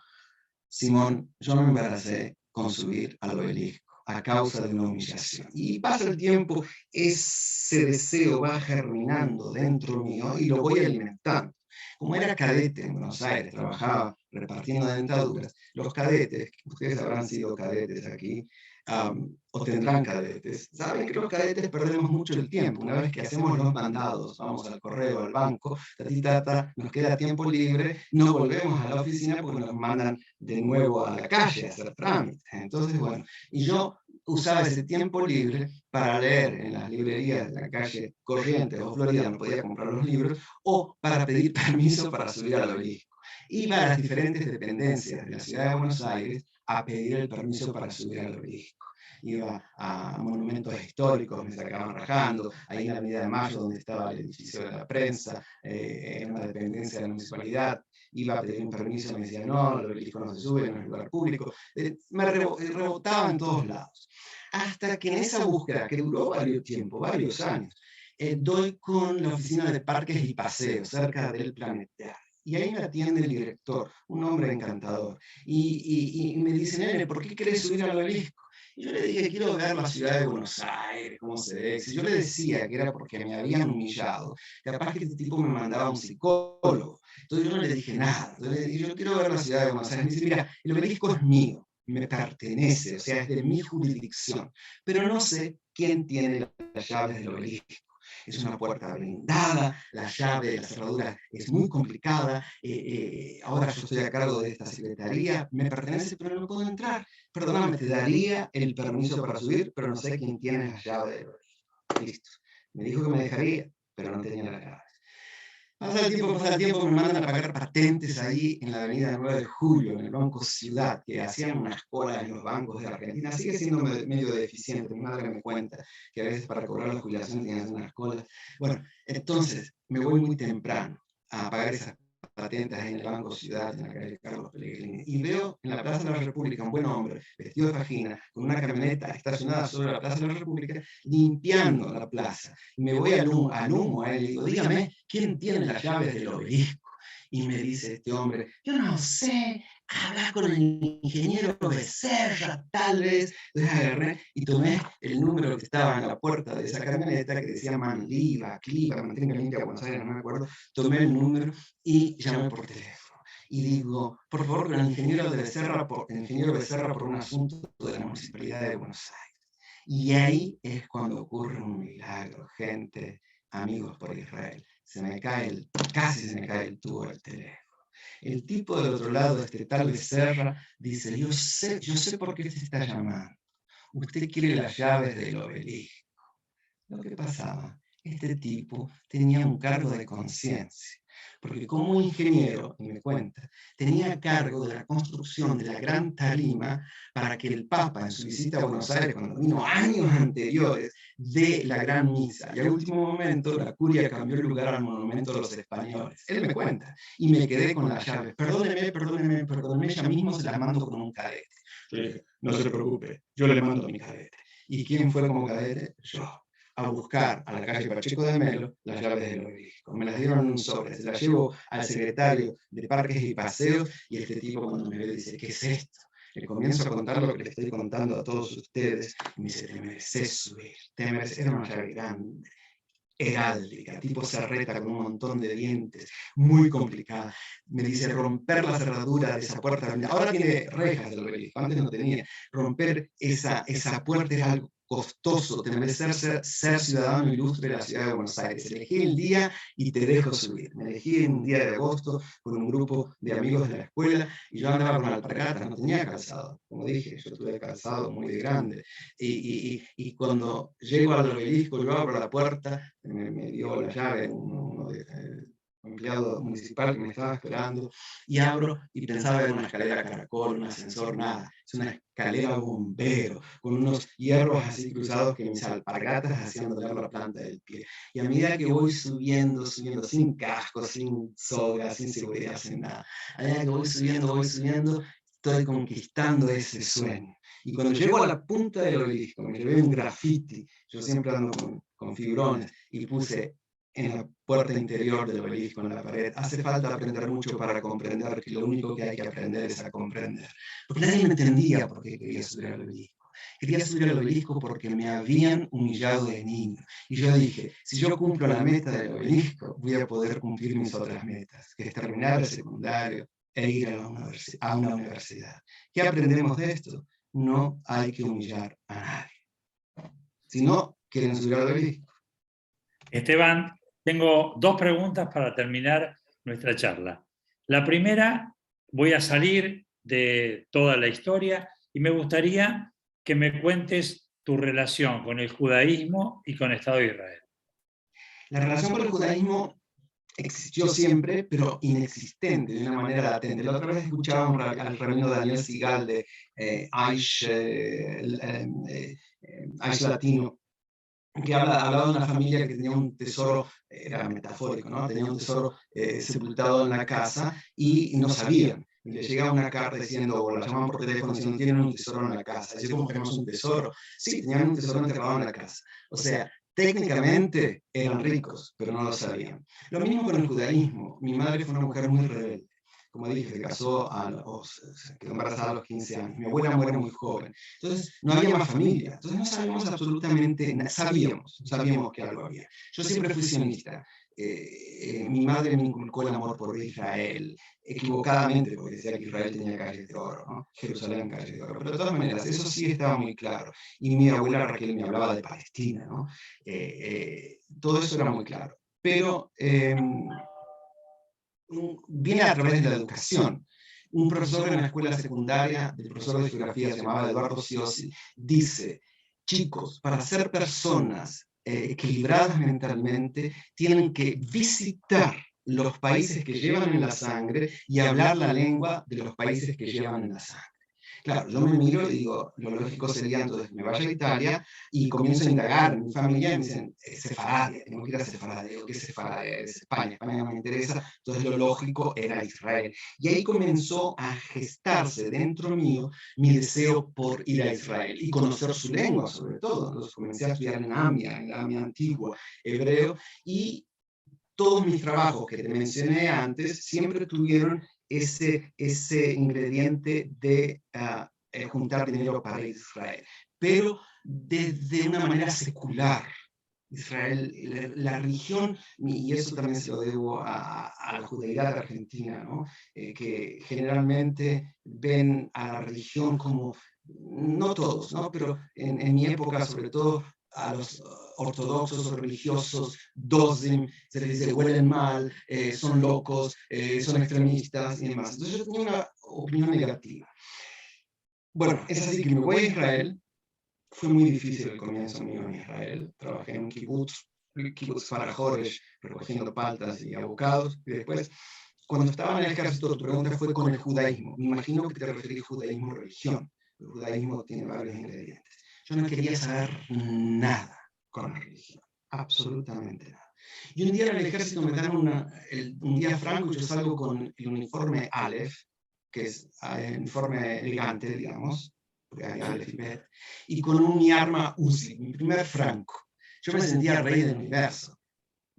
Simón, yo me embaracé con subir al obelisco a causa de una humillación. Y pasa el tiempo, ese deseo va germinando dentro mío y lo voy alimentando. Como era cadete en Buenos Aires, trabajaba repartiendo dentaduras, los cadetes, ustedes habrán sido cadetes aquí, o tendrán cadetes, saben que los cadetes perdemos mucho el tiempo. Una vez que hacemos los mandados, vamos al correo, al banco, nos queda tiempo libre, no volvemos a la oficina porque nos mandan de nuevo a la calle a hacer trámites. Entonces, bueno, y yo usaba ese tiempo libre para leer en las librerías de la calle Corrientes o Florida, no podía comprar los libros, o para pedir permiso para subir al obelisco. Iba a las diferentes dependencias de la ciudad de Buenos Aires a pedir el permiso para subir al obelisco. Iba a monumentos históricos, me sacaban rajando, ahí en la Avenida de Mayo, donde estaba el edificio de la prensa, en una dependencia de la municipalidad, iba a pedir un permiso, me decían, no, el obelisco no se sube, no es lugar público, me rebotaba en todos lados. Hasta que en esa búsqueda, que duró varios tiempo, varios años, doy con la oficina de parques y paseos, cerca del Planetario. Y ahí me atiende el director, un hombre encantador, y me dice, nene, ¿por qué querés subir al obelisco? Y yo le dije, quiero ver la ciudad de Buenos Aires, cómo se ve. Si yo le decía que era porque me habían humillado, capaz que este tipo me mandaba a un psicólogo. Entonces yo no le dije nada. Entonces le dije, yo quiero ver la ciudad de Buenos Aires. Me dice, mira, el obelisco es mío, me pertenece, o sea, es de mi jurisdicción, pero no sé quién tiene las llaves del obelisco. Es una puerta blindada, la llave de la cerradura es muy complicada, ahora yo estoy a cargo de esta secretaría, me pertenece, pero no puedo entrar. Perdóname, te daría el permiso para subir, pero no sé quién tiene la llave del obelisco. Listo. Me dijo que me dejaría, pero no tenía la llave. Pasa el tiempo, me mandan a pagar patentes ahí en la avenida 9 de Julio, en el Banco Ciudad, que hacían unas colas en los bancos de Argentina. Sigue siendo medio deficiente, mi madre me cuenta que a veces para cobrar la jubilación tienen que hacer unas colas. Bueno, entonces me voy muy temprano a pagar esas patentes ahí en el Banco Ciudad, en la calle Carlos Pellegrini, y veo en la Plaza de la República un buen hombre, vestido de fajina, con una camioneta estacionada sobre la Plaza de la República, limpiando la plaza. Y me voy al humo a él y digo, dígame, ¿quién tiene las llaves del obelisco? Y me dice este hombre, yo no sé, habla con el ingeniero Becerra, tal vez. Entonces agarré y tomé el número que estaba en la puerta de esa camioneta, que decía Manliva, Cliva, Mantenga Limpia Buenos Aires, no me acuerdo. Tomé el número y llamé por teléfono. Y digo, por favor, con el ingeniero Becerra por un asunto de la Municipalidad de Buenos Aires. Y ahí es cuando ocurre un milagro, gente, amigos por Israel. Casi se me cae el tubo del teléfono. El tipo del otro lado, este tal Becerra, dice, yo sé por qué se está llamando. Usted quiere las llaves del obelisco. Lo que pasaba, este tipo tenía un cargo de conciencia, porque como ingeniero, y me cuenta, tenía cargo de la construcción de la Gran Tarima para que el Papa, en su visita a Buenos Aires, cuando vino años anteriores, dé la Gran Misa. Y al último momento, la curia cambió el lugar al monumento de los españoles. Él me cuenta, y me quedé con las llaves. Perdóneme, ya mismo se las mando con un cadete. Yo dije, no se preocupe, yo le mando mi cadete. ¿Y quién fue como cadete? Yo. A buscar a la calle Pacheco de Melo las llaves del obelisco. Me las dieron en un sobre, se las llevo al secretario de Parques y Paseos, y este tipo cuando me ve dice, ¿qué es esto? Le comienzo a contar lo que le estoy contando a todos ustedes, y me dice, te mereces subir, te mereces. Era una llave grande, heráldica, tipo serreta con un montón de dientes, muy complicada. Me dice, romper la cerradura de esa puerta, ahora tiene rejas el obelisco, antes no tenía. Romper esa puerta es algo costoso, te mereces ser ciudadano ilustre de la ciudad de Buenos Aires. Elegí el día y te dejo subir. Me elegí en un día de agosto con un grupo de amigos de la escuela, y yo andaba con alpargatas, no tenía calzado. Como dije, yo tuve calzado muy grande. Y cuando llego al obelisco, yo abro la puerta, me dio la llave uno de empleado municipal que me estaba esperando, y abro y pensaba en una escalera caracol, un ascensor, nada. Es una escalera bombero, con unos hierros así cruzados que mis alpargatas hacían doler la planta del pie. Y a medida que voy subiendo, sin casco, sin soga, sin seguridad, sin nada, a medida que voy subiendo, estoy conquistando ese sueño. Y cuando llego a la punta del obelisco, me llevé un graffiti, yo siempre ando con fibrones, y puse en la puerta interior del obelisco, en la pared, hace falta aprender mucho para comprender que lo único que hay que aprender es a comprender. Porque nadie me entendía por qué quería subir al obelisco. Quería subir al obelisco porque me habían humillado de niño. Y yo dije, si yo cumplo la meta del obelisco, voy a poder cumplir mis otras metas, que es terminar el secundario e ir a una universidad. ¿Qué aprendemos de esto? No hay que humillar a nadie. Si no quieren subir al obelisco. Esteban, tengo dos preguntas para terminar nuestra charla. La primera, voy a salir de toda la historia y me gustaría que me cuentes tu relación con el judaísmo y con el Estado de Israel. La relación con el judaísmo existió siempre, pero inexistente, de una manera latente. La otra vez escuchaba al rabino Daniel Sigal de Aish Latino, que hablaba de una familia que tenía un tesoro, era metafórico, ¿no? Tenía un tesoro sepultado en la casa y no sabían. Y le llegaba una carta diciendo, o la llamaban por teléfono diciendo, tienen un tesoro en la casa. Dice, ¿cómo tenemos un tesoro? Sí, tenían un tesoro enterrado en la casa. O sea, técnicamente eran ricos, pero no lo sabían. Lo mismo con el judaísmo. Mi madre fue una mujer muy rebelde. Como dije, se casó quedó embarazada a los 15 años. Mi abuela muere muy joven. Entonces, no había más familia. Entonces, no sabíamos absolutamente nada. Sabíamos que algo había. Yo siempre fui sionista. Mi madre me inculcó el amor por Israel, equivocadamente, porque decía que Israel tenía calles de oro, ¿no? Jerusalén calles de oro. Pero de todas maneras, eso sí estaba muy claro. Y mi abuela Raquel me hablaba de Palestina, ¿no? Todo eso era muy claro. Pero viene a través de la educación. Un profesor en la escuela secundaria, el profesor de geografía, se llamaba Eduardo Ciosi, dice, chicos, para ser personas equilibradas mentalmente, tienen que visitar los países que llevan en la sangre y hablar la lengua de los países que llevan en la sangre. Claro, yo me miro y digo, lo lógico sería entonces me vaya a Italia y comienzo a indagar en mi familia y me dicen, Sefaradia, tengo que ir a Sefaradia. Digo, ¿qué es Sefaradia? Es España, España no me interesa, entonces lo lógico era Israel. Y ahí comenzó a gestarse dentro mío mi deseo por ir a Israel y conocer su lengua sobre todo. Entonces comencé a estudiar en la AMIA antigua, hebreo, y todos mis trabajos que te mencioné antes siempre tuvieron ese ingrediente de juntar dinero para Israel, pero desde una manera secular. Israel, la religión, y eso también se lo debo a la judeidad argentina, ¿no? Que generalmente ven a la religión como, no todos, ¿no? Pero en mi época, sobre todo, a los ortodoxos o religiosos, dozim, se les dice huelen mal, son locos, son extremistas y demás. Entonces yo tenía una opinión negativa. Bueno, es así que me voy a Israel. Fue muy difícil el comienzo mío en Israel. Trabajé en un kibbutz para Joresh, recogiendo paltas y abocados. Y después, cuando estaba en el ejército, tu pregunta fue con el judaísmo. Me imagino que te referís judaísmo religión. El judaísmo tiene varios ingredientes. Yo no quería saber nada con la religión, absolutamente nada. Y un día en el ejército me dan un día franco y yo salgo con el uniforme Aleph, que es el uniforme elegante, digamos, porque hay Aleph y Bet, y con mi arma Uzi, mi primer franco. Yo me sentía rey del universo.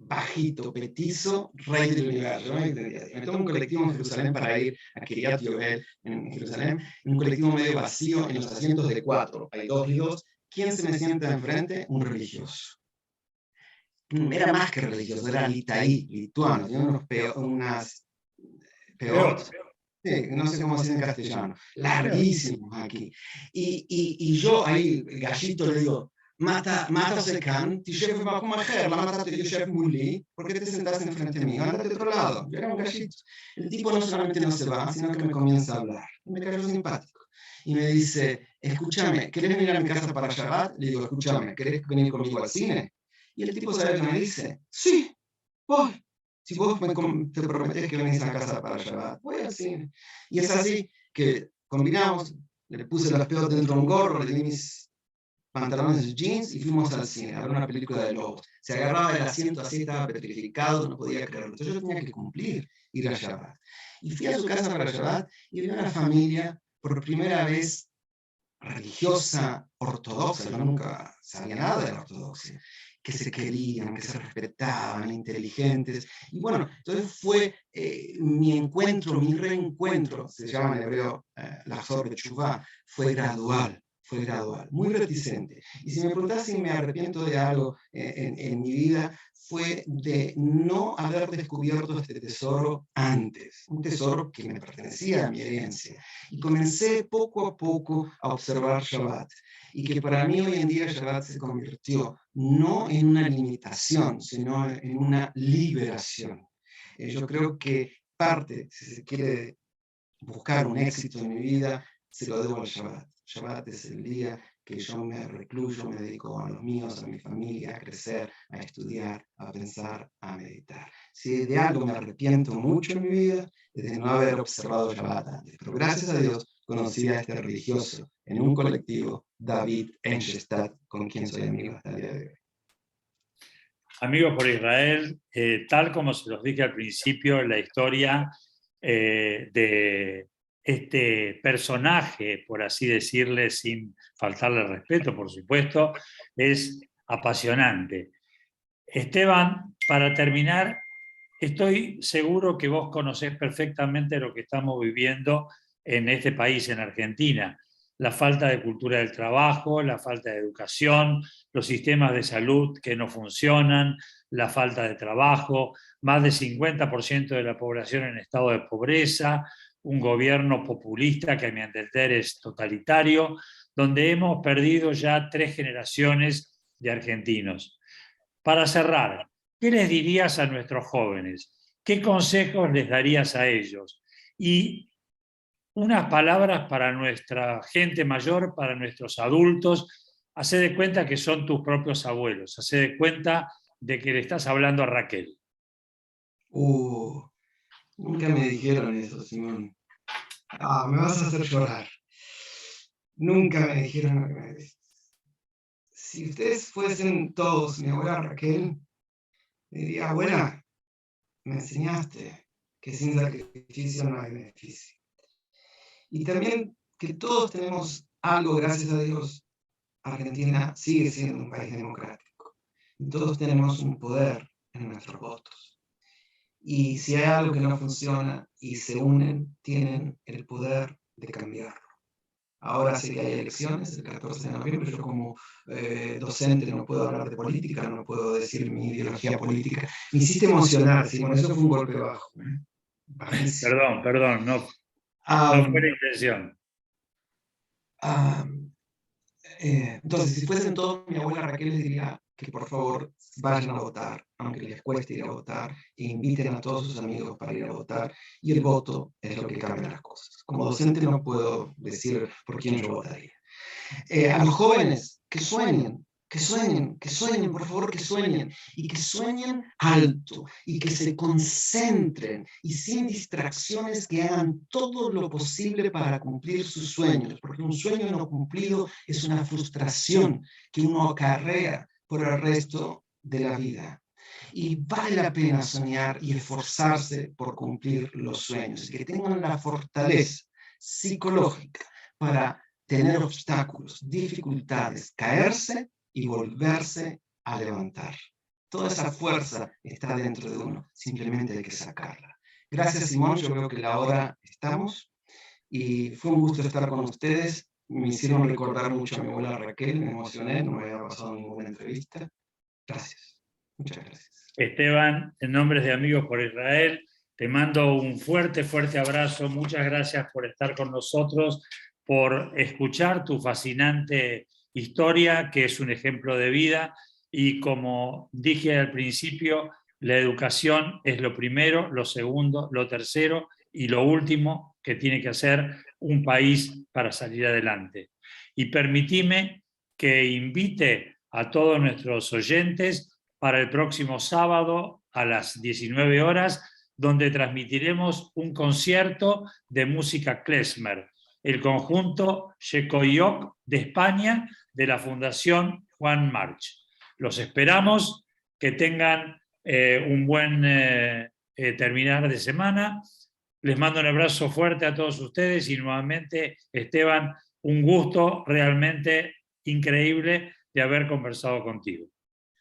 Bajito, petizo, rey del universo. Me tomo un colectivo en Jerusalén para ir a Kiryat Yoel, en Jerusalén, en un colectivo medio vacío, en los asientos de 4. Hay 2 y 2. ¿Quién se me sienta enfrente? Un religioso. Era más que religioso, era litaí, lituano, tenía unas peots. Sí, no sé cómo se dice en castellano, larguísimos aquí. Y yo ahí, el gallito, le digo, mata Secan, תשב במקום אחר, למה אתה יושב מולי? ¿Por qué te sentás enfrente mío? Ándate de otro lado. Yo era un gallito. El tipo no solamente no se va, sino que me comienza a hablar. Y me cayó simpático. Y me dice, escúchame, ¿querés venir a mi casa para Shabbat? Le digo, escúchame, ¿querés venir conmigo al cine? Y el tipo, ¿sabe qué me dice? Sí, voy. Si vos te prometés que venís a casa para Shabbat, voy al cine. Y es así que combinamos, le puse las pelotas dentro de un gorro, le di mis pantalones de jeans y fuimos al cine a ver una película de lobos. Se agarraba del asiento así, estaba petrificado, no podía creerlo. Entonces yo tenía que cumplir, ir a Shabbat. Y fui a su casa para Shabbat y vi a una familia por primera vez religiosa, ortodoxa, yo nunca sabía nada de la ortodoxia, que se querían, que se respetaban, inteligentes. Y bueno, entonces fue mi encuentro, mi reencuentro, se llama en hebreo la de Teshuvah, fue gradual, muy reticente. Y si me preguntás si me arrepiento de algo en mi vida, fue de no haber descubierto este tesoro antes, un tesoro que me pertenecía a mi herencia. Y comencé poco a poco a observar Shabbat. Y que para mí hoy en día Shabbat se convirtió no en una limitación, sino en una liberación. Yo creo que parte, si se quiere buscar un éxito en mi vida, se lo debo al Shabbat. Shabbat es el día que yo me recluyo, me dedico a los míos, a mi familia, a crecer, a estudiar, a pensar, a meditar. Si de algo me arrepiento mucho en mi vida, es de no haber observado Shabbat antes. Pero gracias a Dios conocí a este religioso en un colectivo, David Engelstad, con quien soy amigo hasta el día de hoy. Amigos por Israel, tal como se los dije al principio, la historia de este personaje, por así decirle, sin faltarle respeto, por supuesto, es apasionante. Esteban, para terminar, estoy seguro que vos conocés perfectamente lo que estamos viviendo en este país, en Argentina. La falta de cultura del trabajo, la falta de educación, los sistemas de salud que no funcionan, la falta de trabajo, más del 50% de la población en estado de pobreza, un gobierno populista que a mi entender es totalitario, donde hemos perdido ya 3 generaciones de argentinos. Para cerrar, ¿qué les dirías a nuestros jóvenes? ¿Qué consejos les darías a ellos? Y unas palabras para nuestra gente mayor, para nuestros adultos. Hacé de cuenta que son tus propios abuelos. Hacé de cuenta de que le estás hablando a Raquel. Nunca me dijeron eso, Simón. Me vas a hacer llorar. Nunca me dijeron lo que me dices. Si ustedes fuesen todos mi abuela Raquel, diría, abuela, me enseñaste que sin sacrificio no hay beneficio. Y también que todos tenemos algo, gracias a Dios, Argentina sigue siendo un país democrático. Y todos tenemos un poder en nuestros votos. Y si hay algo que no funciona y se unen, tienen el poder de cambiarlo. Ahora sé que hay elecciones el 14 de noviembre, yo como docente no puedo hablar de política, no puedo decir mi ideología política. Me hiciste emocionar, Simón, eso fue un golpe bajo. Perdón, no fue la intención. Entonces, si fuesen todos, mi abuela Raquel les diría que por favor vayan a votar, aunque les cueste ir a votar, e inviten a todos sus amigos para ir a votar, y el voto es lo que cambia las cosas. Como docente no puedo decir por quién yo votaría. A los jóvenes, que sueñen, por favor, que sueñen, y que sueñen alto, y que se concentren, y sin distracciones, que hagan todo lo posible para cumplir sus sueños, porque un sueño no cumplido es una frustración que uno acarrea por el resto de la vida. Y vale la pena soñar y esforzarse por cumplir los sueños, y que tengan la fortaleza psicológica para tener obstáculos, dificultades, caerse y volverse a levantar. Toda esa fuerza está dentro de uno, simplemente hay que sacarla. Gracias, Simón, yo veo que la hora estamos, y fue un gusto estar con ustedes. Me hicieron recordar mucho a mi abuela Raquel, me emocioné, no me había pasado ninguna entrevista. Gracias, muchas gracias. Esteban, en nombre de Amigos por Israel, te mando un fuerte abrazo. Muchas gracias por estar con nosotros, por escuchar tu fascinante historia, que es un ejemplo de vida, y como dije al principio, la educación es lo primero, lo segundo, lo tercero y lo último que tiene que hacer un país para salir adelante. Y permitime que invite a todos nuestros oyentes para el próximo sábado a las 19 horas, donde transmitiremos un concierto de música klezmer, el conjunto Shekoyok de España, de la Fundación Juan March. Los esperamos, que tengan un buen terminar de semana. Les mando un abrazo fuerte a todos ustedes y nuevamente, Esteban, un gusto realmente increíble de haber conversado contigo.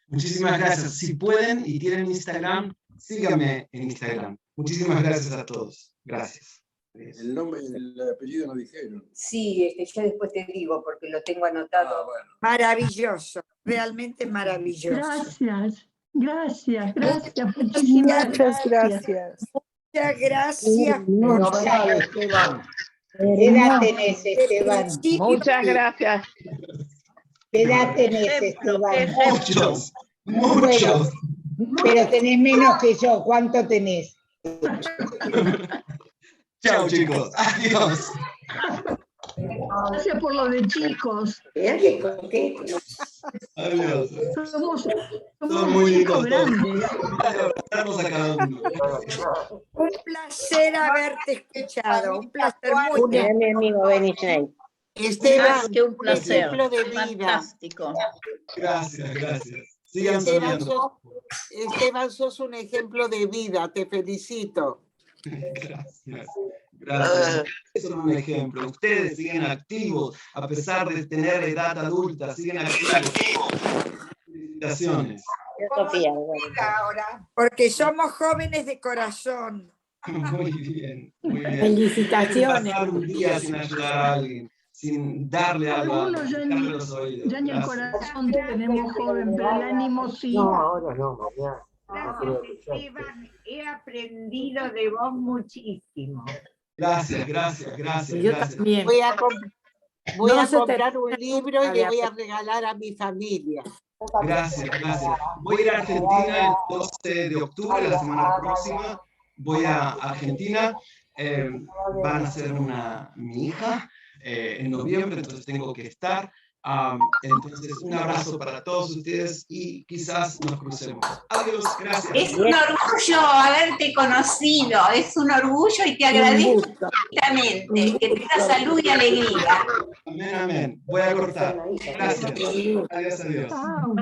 Muchísimas gracias. Si pueden y tienen Instagram, síganme en Instagram. Muchísimas gracias a todos. Gracias. El nombre y el apellido no dijeron. Sí, yo después te digo porque lo tengo anotado. Bueno. Maravilloso, realmente maravilloso. Gracias. Muchísimas gracias. Muchas gracias. Esteban. ¿Qué edad tenés, Esteban? Muchas gracias. ¿Qué edad tenés, Esteban? Muchos. Muchos. Pero tenés menos que yo. ¿Cuánto tenés? Chao, chicos. Adiós. Gracias por lo de chicos. Adiós. Somos muy chicos lindos grandes. Abrazarnos a cada uno. Un placer haberte escuchado. Un placer muy Mira, grande. mi amigo Benichey. Esteban, que un placer. ejemplo de vida. Fantástico. Gracias. Sigan Esteban, soñando. Esteban, sos un ejemplo de vida, te felicito. Gracias. Son un ejemplo. Ustedes siguen activos a pesar de tener edad adulta. Siguen activos. Felicitaciones. Sofía, Ahora, porque somos jóvenes de corazón. Muy bien. Felicitaciones. Pasar un día sin ayudar a alguien, sin darle algo a Algunos alguien, darle los oídos. Ya ni el Gracias. corazón tenemos joven, pero el ánimo sí. ahora no, mañana. Gracias, Esteban. He aprendido de vos muchísimo. Gracias. Yo también. Voy a No se comprar te- un libro y le voy a regalar a mi familia. Gracias. Voy a ir a Argentina el 12 de octubre, la semana próxima. Voy a Argentina. Van a ser mi hija en noviembre, entonces tengo que estar. Entonces, un abrazo para todos ustedes y quizás nos crucemos. Adiós, gracias. Es un orgullo haberte conocido, es un orgullo y te agradezco infinitamente. Que tengas salud y alegría. Amén, amén. Voy a cortar. Gracias. Adiós, adiós.